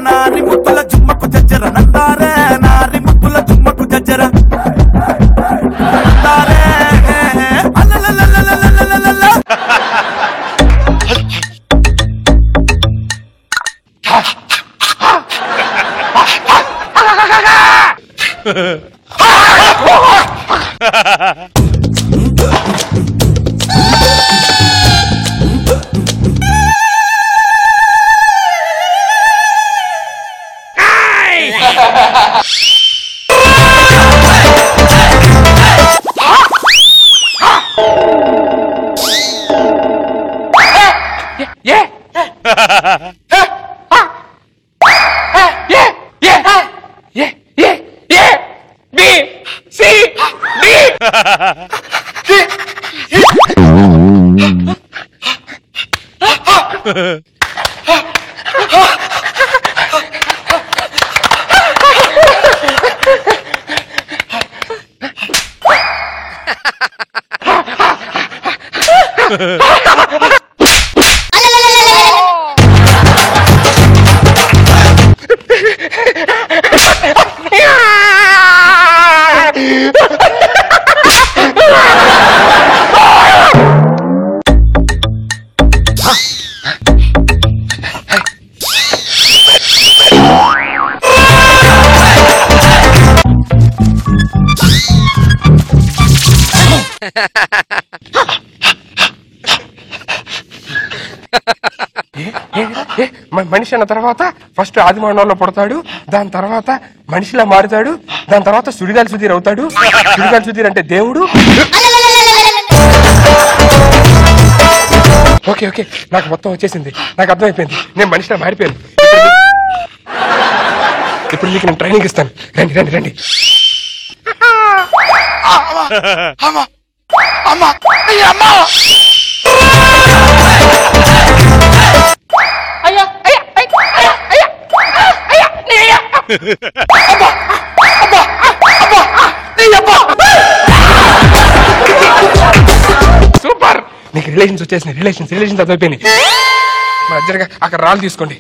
నారి ముత్తుల జుమ్మకు జజ్జర నందారే నారి ముత్తుల జుమ్మకు జజ్జర నందారే మనిషి అన్న తర్వాత ఫస్ట్ ఆదిమానవుల్లో పుడతాడు, దాని తర్వాత మనిషిలా మారుతాడు, దాని తర్వాత సుడిగాలి సుధీర్ అవుతాడు. సుడిగాలి సుధీర్ అంటే దేవుడు. ఓకే ఓకే నాకు మొత్తం వచ్చేసింది, నాకు అర్థమైపోయింది, నేను మనిషిలా మారిపోయాను. ఇప్పుడు మీకు నేను ట్రైనింగ్ ఇస్తాను, రండి రండి రండి. సూపర్, నీకు రిలేషన్స్ వచ్చేసినాయి. రిలేషన్స్ అదైపోయినాయి. మధ్యగా అక్కడ రాళ్ళు తీసుకోండి.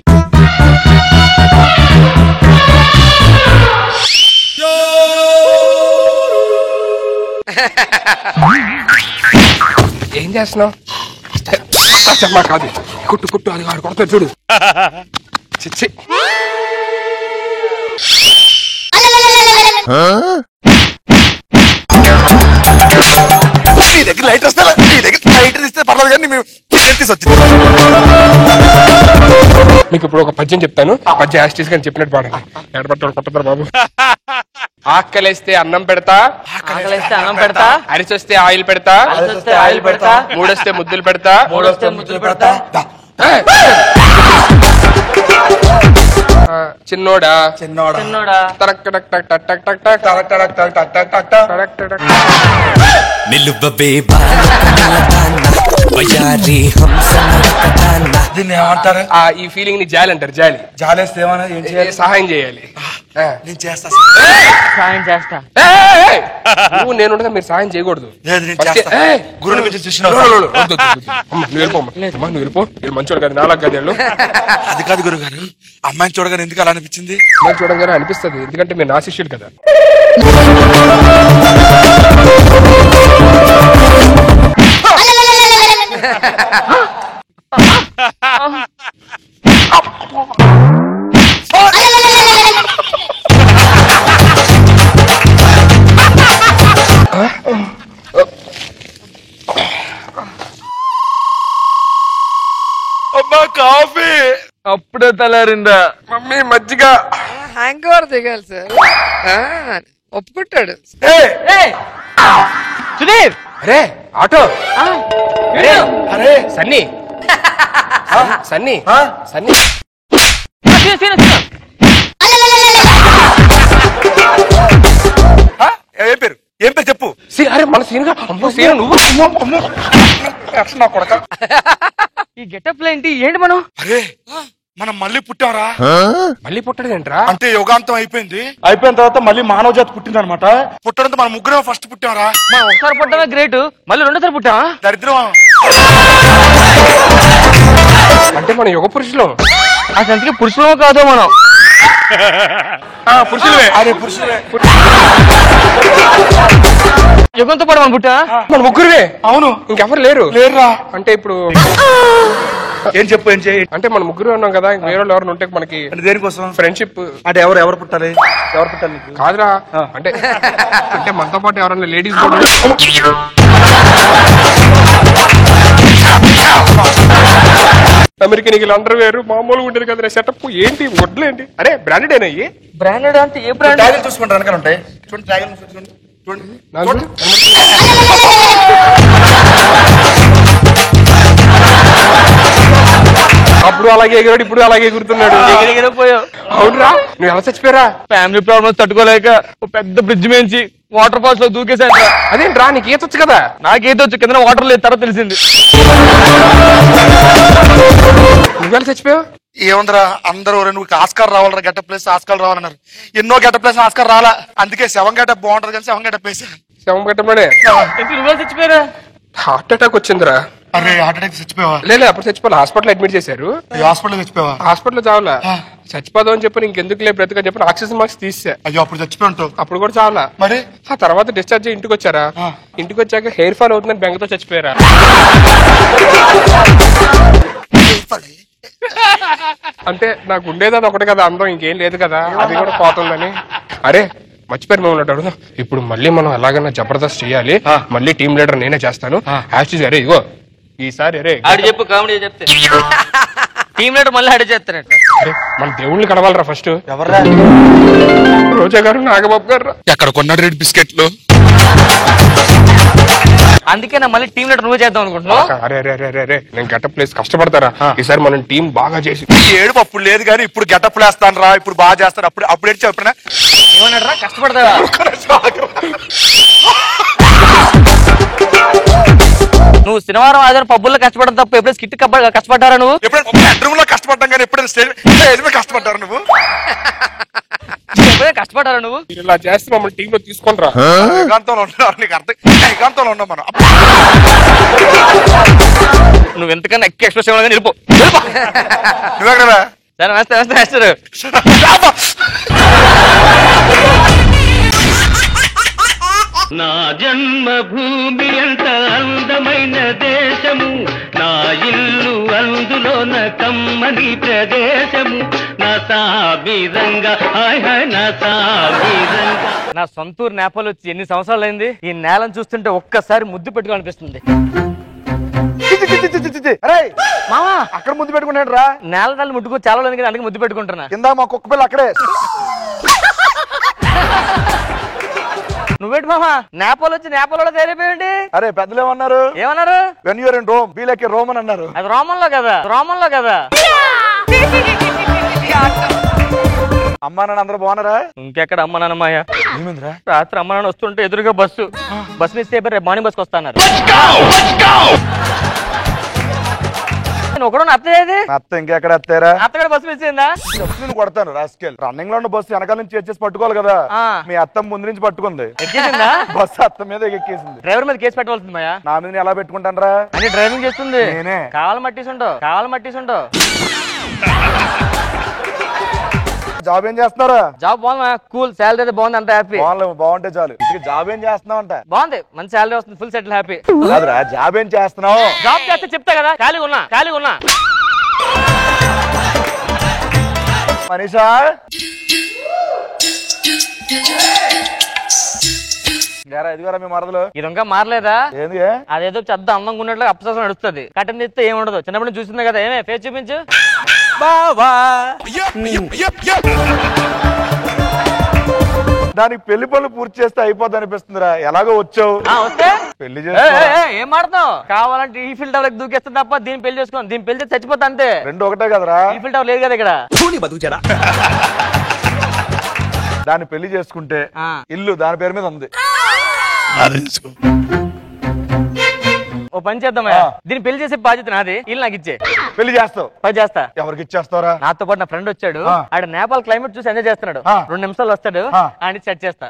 ఏం చేస్తున్నావు? అమ్మా కాదు, కుట్టు అది వాడు కొడతాడు చూడు. చిచ్చి నీ దగ్గర లైట్ వస్తా, నీ దగ్గర లైట్ ఇస్తే పర్లేదు కానీ మేము వచ్చింది. మీకు ఇప్పుడు ఒక పద్యం చెప్తాను, ఆ పద్యం యాస్టీస్ గాని చెప్పినట్టు పాడండి. ఎడబట్టాడు కొట్టతారు బాబు. ఆకలేస్తే అన్నం పెడతా, అరిచొస్తే ఆయిల్ పెడతా, మూడొస్తే ముద్దులు పెడతా, చిన్నోడా దీన్ని ఏమంటారు? ఈ ఫీలింగ్ ని జాలి అంటారు. జాలేస్తే సహాయం చేయాలి. నేను చేస్తా, సాయం చేస్తా. నువ్వు నేను మీరు సహాయం చేయకూడదు. గురుని నుంచి చూసిన నువ్వు వెళ్ళిపో. మంచోడు కదా, నాలుగు గదేళ్ళు. అది కాదు గురుగారు, అమ్మాయిని చూడగానే ఎందుకు అలా అనిపించింది? నేను చూడగానే అనిపిస్తుంది, ఎందుకంటే మీరు నా శిష్యులు కదా. అమ్మా కాఫీ అప్పుడే తలారిందా? మమ్మీ మజ్జిగ. హ్యాంగ్ ఓవర్ దిగాలి సార్, ఒప్పుకుంటాడు. సుధీర్, అరే ఆటో, అరే సన్నీ సన్నీ సన్నీ ఏం పేరు చెప్పు. అరే మన సీన్గా నువ్వు నా కొడక. ఈ గెటప్ ఏంటి? ఏంటి మనం? అరే మనం మళ్ళీ పుట్టారా? మళ్ళీ పుట్టడం ఏంట్రా? అంటే యోగాంతం అయిపోయిన తర్వాత మళ్ళీ మానవ జాతి పుట్టింది అనమాట. పుట్టడంతో మన ముగ్గురం ఫస్ట్ పుట్టారా? మనం ఒకసారి పుట్టమే గ్రేట్, మళ్ళీ రెండోసారి పుట్టావా? దరిద్రం. అంటే మన యుగ పురుషులు. అసలు అందుకే పురుషులమో కాదో మనం. పురుషులవే. అరే పురుషులే. యుగంతో పాటు మనం పుట్టా. మన ముగ్గురువే. అవును. ఇంకెవరు లేరు. లేరురా. అంటే ఇప్పుడు ఏం చెప్పు ఏం చేయి. అంటే మన ముగ్గురు ఉన్నాం కదా, ఇంక వేరే వాళ్ళు ఎవరైనా ఉంటే మనకి అంటే దేనికోసం? ఫ్రెండ్షిప్. అంటే ఎవరు పుట్టాలి? ఎవరు పుట్టాలి నీకు? కాదురా, అంటే అంటే మనతో పాటు ఎవరైనా లేడీస్ అమెరికన్ వీళ్ళందరూ వేరు, మామూలుగా ఉండేది కదా సెటప్. ఏంటి వడ్లేంటి? అరే బ్రాండెడ్ అయినా ఇవి. బ్రాండెడ్ అంటే ఏ బ్రాండ్? ట్యాగల్ చూసుకుంటారు వెనకాల ఉంటాయి. చూడండి ట్యాగల్ చూడండి. చూడండి. అప్పుడు అలాగే ఎగిరాడు, ఇప్పుడు అలాగే ఎగురుతున్నాడు. ఎగిరిపోయావు. అవునరా, నువ్వు ఎలా చచ్చిపోయారా? ఫ్యామిలీ ప్రాబ్లమ్స్ తట్టుకోలేక ఒక పెద్ద బ్రిడ్జ్ మేంచి వాటర్ ఫాల్స్ లో దూకేశాను. అదేంట్రా, నీకు ఈతొచ్చు కదా? నాకేదో వచ్చి కింద వాటర్ లేదు, తర్వాత తెలిసింది. నువ్వెలా చచ్చిపోయావు? ఏముందిరా, అందరూ నువ్వు ఆస్కార్ రావాలరా, గెటప్ ప్లేస్ ఆస్కార్ రావాలన్నారు. ఎన్నో గెటప్ ప్లేస్ ఆస్కార్ రాలా, అందుకే శవం గెటప్ బాగుంటది కానీ శవం గెటప్ ప్లేస్. శవం పెట్టమనే నువ్వే చచ్చిపోయారా? హార్ట్ అటాక్ వచ్చిందిరా. అరే హార్ట్ అటాక్ చచ్చిపోయావా? లేదు, అప్పుడు చచ్చిపోవాలి. హాస్పిటల్ అడ్మిట్ చేశారు. హాస్పిటల్ చచ్చిపోయావా? హాస్పిటల్ చావలా. చచ్చిపోదాం అని చెప్పి ఇంకెందుకు లేదు బ్రతుకని చెప్పి ఆక్సిజన్ మార్క్స్ తీసా. అయ్యో అప్పుడు చచ్చిపోయి ఉంటావు. అప్పుడు కూడా చావలా. మరి ఆ తర్వాత డిశ్చార్జ్ అయ్యి ఇంటికి వచ్చారా. ఇంటికి వచ్చాక హెయిర్ ఫాల్ అవుతుందని బెంగతో చచ్చిపోయారా. అంటే నాకు ఉండేది అది ఒకటి కదా, అందం ఇంకేం లేదు కదా, అది కూడా పోతుందని. అరే మర్చిపోయారు మేము ఉంటాడు. ఇప్పుడు మళ్ళీ మనం ఎలాగైనా జబర్దస్త్ చేయాలి. మళ్ళీ టీమ్ లీడర్ నేనే చేస్తాను. హ్యాష్ అరే ఇగో ఈసారి అరే ఆడు చెప్పు, కామెడీ చెప్తే టీమ్ లీడర్ మళ్ళీ ఆడే చేస్తారట. అరే మన దేవుళ్ళని కనవాలరా ఫస్ట్. ఎవర్రా? రోజా గారు, నాగబాబు గారు. ఎక్కడ కొన్నాడు రెడ్ బిస్కెట్లు? అందుకే నా మళ్ళీ టీమ్ లీడర్ నువ్వు చేద్దాం అనుకుంటున్నావు. అరే అరే అరే అరే నేను గెటప్ ప్లేస్ కష్టపడతారా? ఈసారి మనం టీం బాగా చేసి. ఏడుపు అప్పుడు లేదు కానీ ఇప్పుడు గెటప్ వేస్తాను రా, ఇప్పుడు బాగా చేస్తాను. అప్పుడు ఏంటి చెప్పినా ఏమన్నాడు రా, కష్టపడతావా? నువ్వు శనివారం ఆదివారం పబ్బుల్లో కష్టపడడం తప్ప ఎప్పుడు స్కిట్ కష్టపడ్డారా నువ్వు? ఎప్పుడైనా బెడ్రూమ్ లో కష్టపడ్డాం కానీ ఎప్పుడైనా స్టేజ్ మీద కష్టపడ్డారు నువ్వు? ఎప్పుడైనా కష్టపడ్డారా నువ్వు? ఇలా చేస్తే మమ్మల్ని టీమ్ లో తీసుకొని రా. ఏకాంతంలో ఉంటున్నారు, నీకు అర్థం? ఏకాంతంలో ఉన్నాం మనం. నువ్వు ఎంతకన్నా ఎక్కువ ఎక్స్ప్రెస్ ఇవ్వాలి, వెళ్ళిపో. నువ్వెక్కడా? సరే వేస్తా వేస్తా వేస్తారు. నా జన్మభూమి ఎంత అందమైన దేశము, నా ఇల్లు అందులోన కమ్మని ప్రదేశము, నా సాబిరంగా నా సాబిరంగా. నా సొంతూరు నేపాల్ వచ్చి ఎన్ని సంవత్సరాలు అయింది. ఈ నేలను చూస్తుంటే ఒక్కసారి ముద్దు పెట్టుకోవాలనిపిస్తుంది. మామా అక్కడ ముద్దు పెట్టుకున్నాడు రా. నేల తల్లి ముట్టుకో చాలా లేదు కదా, అందుకే ముద్దు పెట్టుకుంటున్నా. కింద మా కుక్క పిల్ల అక్కడే. నువ్వేంటి మామా నేపాల్ వచ్చి నేపాల్ లో తయారైపోయింది? అరే పెద్దలు ఏమన్నారు? ఏమన్నారు? When you're in Rome be like a Roman అన్నారు. అది రోమన్లో కదా, రోమన్లో కదా. అమ్మా నాన్న అందరూ బాగున్నారా? ఇంకెక్కడ అమ్మ నాన్నమాయ. ఏమిందిరా? రాత్రి అమ్మ నాన్న వస్తుంటే ఎదురుగా బస్సు మిస్ అయిపోయి రేపు మార్నింగ్ బస్కి వస్తాన్నారు. ఒకడు అత్తయ్యేది అత్త ఇంకెక్కడ అత్తారా? అత్తగడ బస్సు మిస్ అయిందా? నేను కొడతాను రాస్కెల్. రన్నింగ్ లో ఉన్న బస్సు వెనకాల నుంచి వచ్చేసి పట్టుకోవాలి కదా. ఆ. మీ అత్త ముందు నుంచి పట్టుకుంది, ఎక్కేసిందా? బస్సు అత్త మీద ఎక్కేసింది. డ్రైవర్ మీద కేసు పెట్టవలసింది మాయా. నా మీద నేను ఎలా పెట్టుకుంటాను రా? అని డ్రైవింగ్ చేస్తుంది. నేనే. కావాలి మట్టిసుంటావు. జాబ్ ఏం చేస్తున్నారా? జాబ్ బాగుంది, కూల్ శాలరీ అయితే బాగుంది, అంత హ్యాపీ. బాగుంటే చాలు. ఇక జాబ్ ఏం చేస్తున్నావు అంట? బాగుంది, మంచి శాలరీ వస్తుంది, ఫుల్ సెటిల్ హ్యాపీ. కాదురా, జాబ్ ఏం చేస్తున్నావు? జాబ్ చేస్తే చెప్తా కదా, ఖాళీగా ఉన్నా. మనీషా ఇదిగోరా మీ మరదలు. ఇది ఇంకా మారలేదా? ఏంది? అదేదో చెద్ద అందంగా ఉన్నట్లు అప్సరసం నడుస్తుంది. కట్టం తెస్తే ఏముండదు, చిన్నప్పుడు చూసింది కదా. ఏమే ఫేస్ చూపించు. దానికి పెళ్లి పనులు పూర్తి చేస్తే అయిపోద్ది అనిపిస్తుందిరా. ఎలాగో వచ్చావు, వస్తే పెళ్లి ఏం మాడతావు? కావాలంటే ఈ ఫిల్ టవర్ దూకేస్తా తప్ప దీన్ని పెళ్లి చేసుకోండి. దీన్ని పెళ్లి చచ్చిపోతా అంతే. రెండు ఒకటే కదరా? ఈ ఫిల్ టవర్ లేదు కదా ఇక్కడ. దాన్ని పెళ్లి చేసుకుంటే ఇల్లు దాని పేరు మీద ఉంది. ఓ పని చేద్దామయ్యా, దీన్ని పెళ్లి చేసే బాధ్యత నాది, ఇల్లు నాకు ఇచ్చే. పెళ్లి చేస్తావు? పని చేస్తా. ఎవరికి ఇచ్చేస్తారా? నాతో పాటు నా ఫ్రెండ్ వచ్చాడు, ఆడ నేపాల్ క్లైమేట్ చూసి ఎంజాయ్ చేస్తున్నాడు, 2 నిమిషాలు వస్తాడు, ఆయన సెట్ చేస్తా.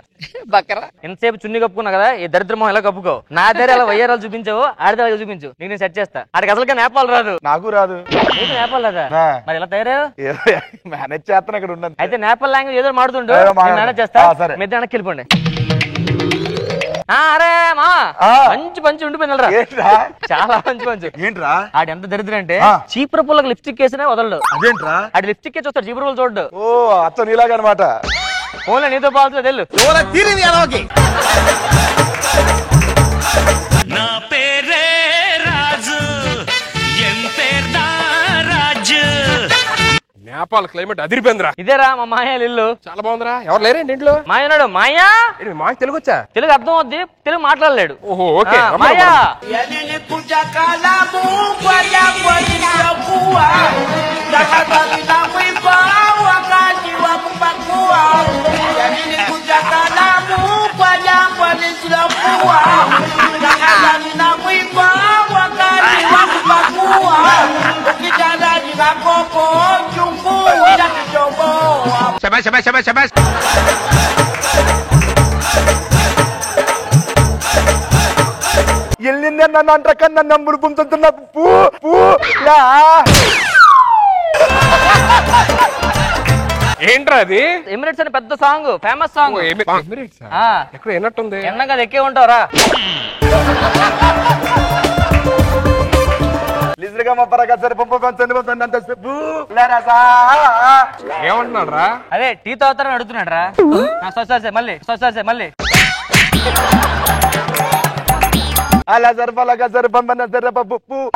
బకరా ఎంతసేపు చున్ని కప్పుకున్నా కదా, ఈ దరిద్రమో ఎలా కప్పుకో, నా దగ్గర అలా వయ్యారాలు చూపించావు, ఆడితే అలా చూపించు, నీకు నేను సెట్ చేస్తా. ఆడికి అసలుగా నేపాల్ రాదు. నాకు రాదు. నీకు నేపాల్ రాదా? మరి ఎలా తయారు? మేనేజ్ చేస్తాను ఇక్కడ ఉండదు. అయితే నేపాల్ లాంగ్వేజ్ ఏదో మాడుతుండు, మేనేజ్ చేస్తా. మీరు వెనక్కి వెళ్ళిపోండి. అరే మా మంచి పంచి ఉండిపోయినరా, చాలా మంచి పంచి. ఏంట్రా ఆడు ఎంత దరిద్రం అంటే చీపుర పుల్లకి లిప్స్టిక్ వేసినా వదలడు. అదేంట్రా? ఆడు లిప్స్టిక్ చూస్తాడు, చీపుర పుల్ల చూడ్డు. ఓ అత్త నీలాగా అనమాట. ఫోన్లో నీతో పాల్చలేదు వెళ్ళు. నా పేరే రాజు, ఎం పేర్దా రాజు. నేపాల్ క్లైమేట్ అదిరిపోయిందిరా. ఇదేరా మా మాయా ఇల్లు. చాలా బాగుందిరా. ఎవరు లేరేంటి ఇంట్లో? మాయన్నాడు. మాయా మాకు తెలుగు వచ్చా? తెలుగు అర్థం అవుద్ది, తెలుగు మాట్లాడలేడు. ఓహో ఓకే. మాయా ఎల్లిందే నన్ను అంటకన్నా నమ్ముడు పుంతున్నా పూ పూ లా. ఏంట్రా అది? ఎమిరేట్స్ అని పెద్ద సాంగ్, ఫేమస్ సాంగ్. ఎక్కడ ఎన్నట్టుంది? ఎన్నగా ఎక్కే ఉంటావురా. ఏమంటున్నాడు రా? అదే టీ తాగుతారని అడుగుతున్నాడు రా. మళ్ళీ మళ్ళీ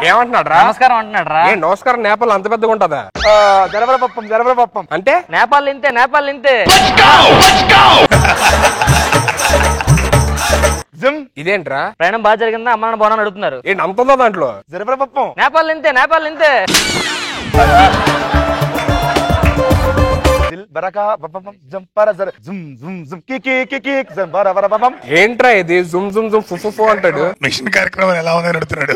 ఏమంటున్నాడు రా? నమస్కారం అంటున్నాడు రా. నమస్కారం నేపాల్ అంత పెద్దగా ఉంటదా? జరపడం అంటే నేపాల్ ఇంతే, నేపాల్ ఇంతే. ఇదేంట్రా? ప్రయాణం బాగా జరిగిందా, అమ్మ నాన్న బాగున్నా అడుగుతున్నారు. ఏంటి అంత ఉందా దాంట్లో? జరపడం నేపాల్ ఇంతే, నేపాల్ ఇంతే. ఏంట్రా ఇది? జుమ్ జుమ్ జుమ్ ఫుఫు అంటాడు. మిషన్ కార్యక్రమం ఎలా ఉందని అడుగుతున్నాడు.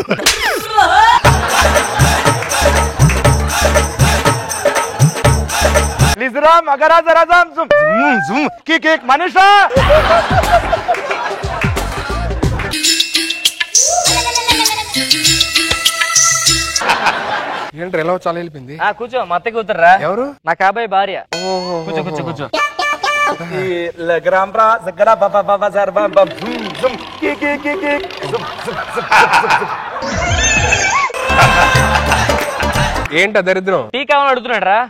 మనిషా ఏంట్రా ఎలా చాలా వెళ్ళిపోయింది? కూర్చో, మా అత్త కూతుర్రా. ఎవరు? నా కాబోయే భార్య. కూర్చో కూర్చో కూర్చో. ఏంట దరిద్రం? టీ కావాలని అడుగుతున్నాడు రా.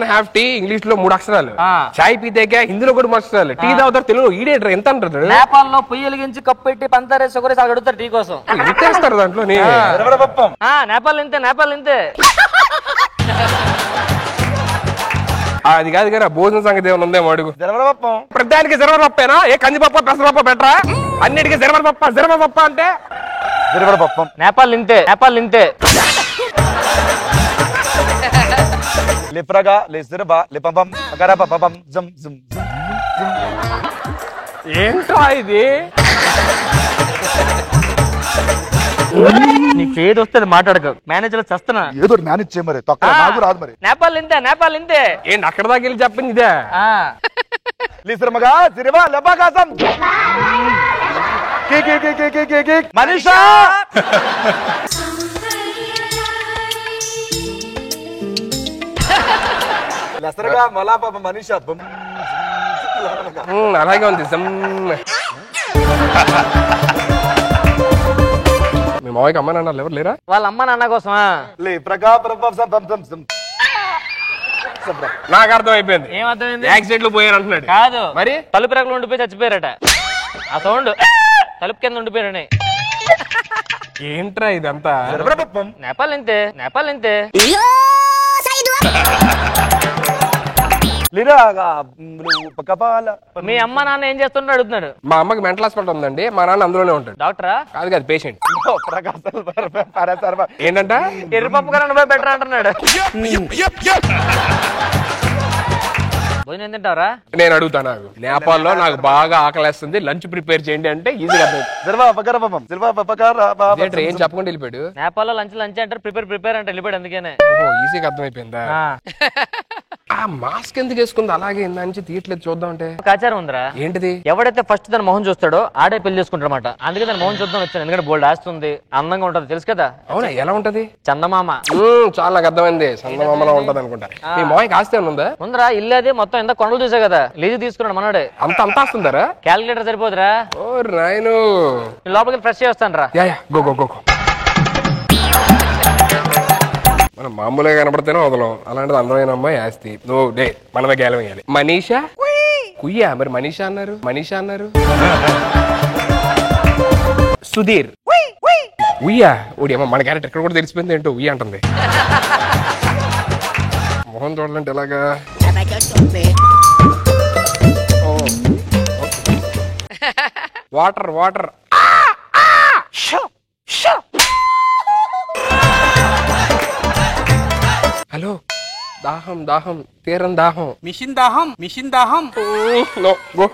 హ్యావ్ టీ ఇంగ్లీష్ లో 3 అక్షరాలు, చాయ్ పీతే హిందీలో కూడా 3 అక్షరాలు, టీ తాగుతారు తెలుగు. ఈడేటర్ ఎంత అంటారు? నేపాల్ లో పొయ్యి వెలిగించి కప్పు పెట్టి పంతారే సుగరేసి అడుగుతారు టీ కోసం. ఎంతేస్తారు దాంట్లో? నేపాల్ ఇంతే, నేపాల్ ఇంతే. అది కాదు కదా, భోజనం సంగతి ఏమైనా ఉందేమో అడుగు. ప్రతిదానికి జరవరప్పేనా? ఏ కందిపప్ప పెసరపప్ప బెటరా? అన్నిటికీ జరవరపప్ప అంటే నేపాల్ ఇంతే, నేపాల్ ఇంతే. లిప్రగా లిసిరబా లిపబం అగరబబం జమ్ జమ్. ఏంటో ఇది? నీకు ఏది వస్తే మాట్లాడక, మేనేజర్ చేస్తున్నా. ఏదో మేనేజ్ చేయ మరి, తక్కువ నాకు రాదు మరి. నేపాల్ ఇంతే, నేపాల్ ఇంతే. ఏంటి అక్కడ దాకా వెళ్ళి చెప్పింది ఇదే? లిసిరమగా సిరివా లెబాగాసం మనీషా. లసరగా మలా పాప మనీషా. అలాగే ఉంది. మీ మావయ్యకి అమ్మ నాన్న ఎవరు లేరా? వాళ్ళ అమ్మ నాన్న కోసమా? నాకు అర్థం అయిపోయింది. ఏం అర్థమైంది? యాక్సిడెంట్ లో పోయారు అంటున్నాడు. కాదు, మరి తలుపు రకలు ఉండిపోయి చచ్చిపోయారట. ఆ సౌండ్ తలుపు కింద ఉండిపోయారని. ఏంట్రా ఇదంతా? నేపాల్ ఇంతే, నేపాల్ ఇంతే. మీ అమ్మ నాన్న ఏం చేస్తుంటారు అడుగుతున్నాడు. మా అమ్మకి మెంటల్ హాస్పిటల్ ఉందండి, మా నాన్న అందులోనే ఉంటాడు. డాక్టరా? కాదు కాదు, పేషెంట్. ఏంటంట? ఎర్రపప్పు కన్నా బెటర్ అంటున్నాడు. భోజనం ఏం తింటావరా? నేను అడుగుతాను, నేపాల్లో నాకు బాగా ఆకలేస్తుంది, లంచ్ ప్రిపేర్ చేయండి అంటే ఈజీగా ఏం చెప్పకుండా వెళ్ళిపోయాడు. నేపాల్లో లంచ్ అంటారు, ప్రిపేర్ అంటే వెళ్ళిపోయాడు. అందుకనే ఈజీగా అర్థమైపోయిందా? ఆ మాస్క్ ఎందుకు వేసుకుంది అలాగే ఇందాంచి తీయట్లేదు చూద్దాం అంటే. ఒక ఆచారం ఉందిరా. ఏంటిది? ఎవడైతే ఫస్ట్ తన మొహం చూస్తాడో ఆడే పెళ్లి చేసుకుంటాడు అనమాట. అందుకే తన మొహం చూద్దాం వచ్చాను, ఎందుకంటే బోల్డ్ ఆస్తుంది, అందంగా ఉంటది, తెలుసు కదా. అవునా, ఎలా ఉంటది? చందమామ. చాలా నాకు అర్థమైంది, చందమామలా ఉంటది అనుకుంటా. మీ మాయకి ఆస్తి ఉందా? ఉందిరా, ఇల్లు అది మొత్తం ఎంత కొండలు చూసా కదా, లీజు తీసుకున్నాడు మనోడే. అంత వస్తుందారా? క్యాలిక్యులేటర్ సరిపోదురా. ఓ నాయను, లోపలికి ఫ్రెష్ చేస్తాను రా. Go go go. మనం మామూలుగా కనపడితేనే వదలం, అలాంటిది అందమైన అమ్మాయి ఆస్తి. నువ్వు డే మనమే గేలం వేయాలి. మనీషా కుయ్యా, మరి మనీషా అన్నారు. సుధీర్ ఉయ్యా. ఊడియమ్మ మన క్యారెక్టర్ ఇక్కడ కూడా తెలిసిపోయింది ఏంటో ఉయ్య అంటుంది. మొహం చూడాలంటే ఎలాగా? వాటర్ హలో, దాహం తీరం దాహం. మిషన్ దాహం నో గో.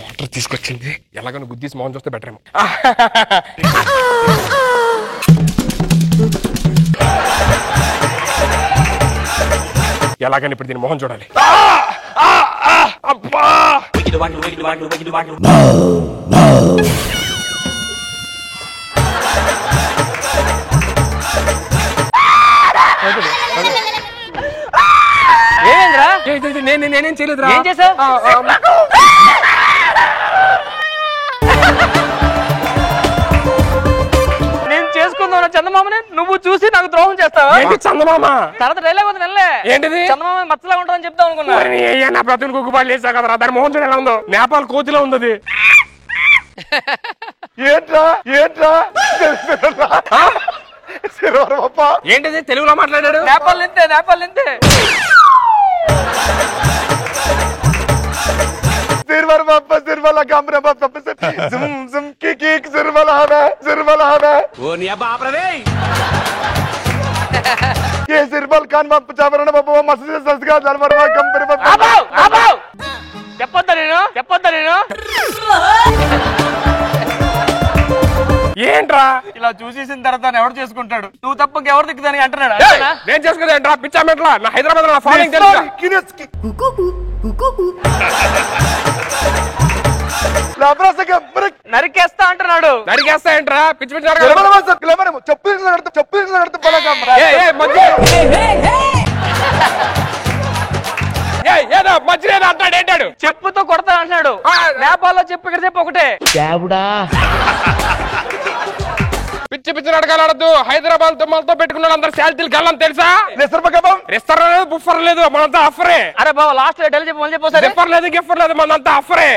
వాటర్ తీసుకొచ్చింది, ఎలాగో గుద్దీసి మోహన్ చూస్తే బెటర్ ఏమో. ఎలాగని ఇప్పుడు దీని మోహన్ చూడాలి. అబ్బా ఏమేంద్రా? నేనేం చేయలేదు. ఏం చేసావు? నేను చేసుకుందాం చందమామని, నువ్వు చూసి నాకు ద్రోహం చేస్తావా? చందమామ తర్వాత డైలాగ్ ఉంది నెల్లే. ఏంటిది? చందమామ మచ్చలా ఉంటుందని చెప్తావు అనుకున్నా. నా బ్రతులు కుక్కుబాలు చేసా కదరా, దాని మోహన్ చూడ ఎలా ఉందో. నేపాల్ కోతిలో ఉంది. ఏంట్రా ఏంటిది తెలుగులో మాట్లాడాడు? నేపాల్ నింతే. చెప్పొద్దా నేను? ఏంట్రా ఇలా చూసేసిన తర్వాత ఎవరు చేసుకుంటాడు? నువ్వు తప్ప ఎవరు దిక్కుదానికి అంటున్నాడు. నేను చేసుకునేంట్రా పిచ్చా మెట్లా? నా హైదరాబాద్ లో ఫాలోయింగ్ నరికేస్తా అంటున్నాడు. నరికేస్తా ఏంట్రా పిచ్చి పిచ్చి ఏదో మంచిగా అంటాడు. ఏంటాడు? చెప్పుతో కొడతా అంటున్నాడు. నేపాల్లో చెప్పు, ఇక్కడ చెప్పు ఒకటే. పిచ్చి పిచ్చి నడకాలు ఆడద్దు. హైదరాబాద్ తుమ్మలతో పెట్టుకున్నాడు, అందరు శాలరీలు గల్లం తెలుసా? రెస్టర్ లేదు, బుఫర్ లేదు, మనంతా అఫరే. అరే బాబా లాస్ట్ డెల్ చెప్పు, మళ్ళీ చెప్పు. రిఫర్ లేదు, గిఫర్ లేదు, మనంతా అఫరే.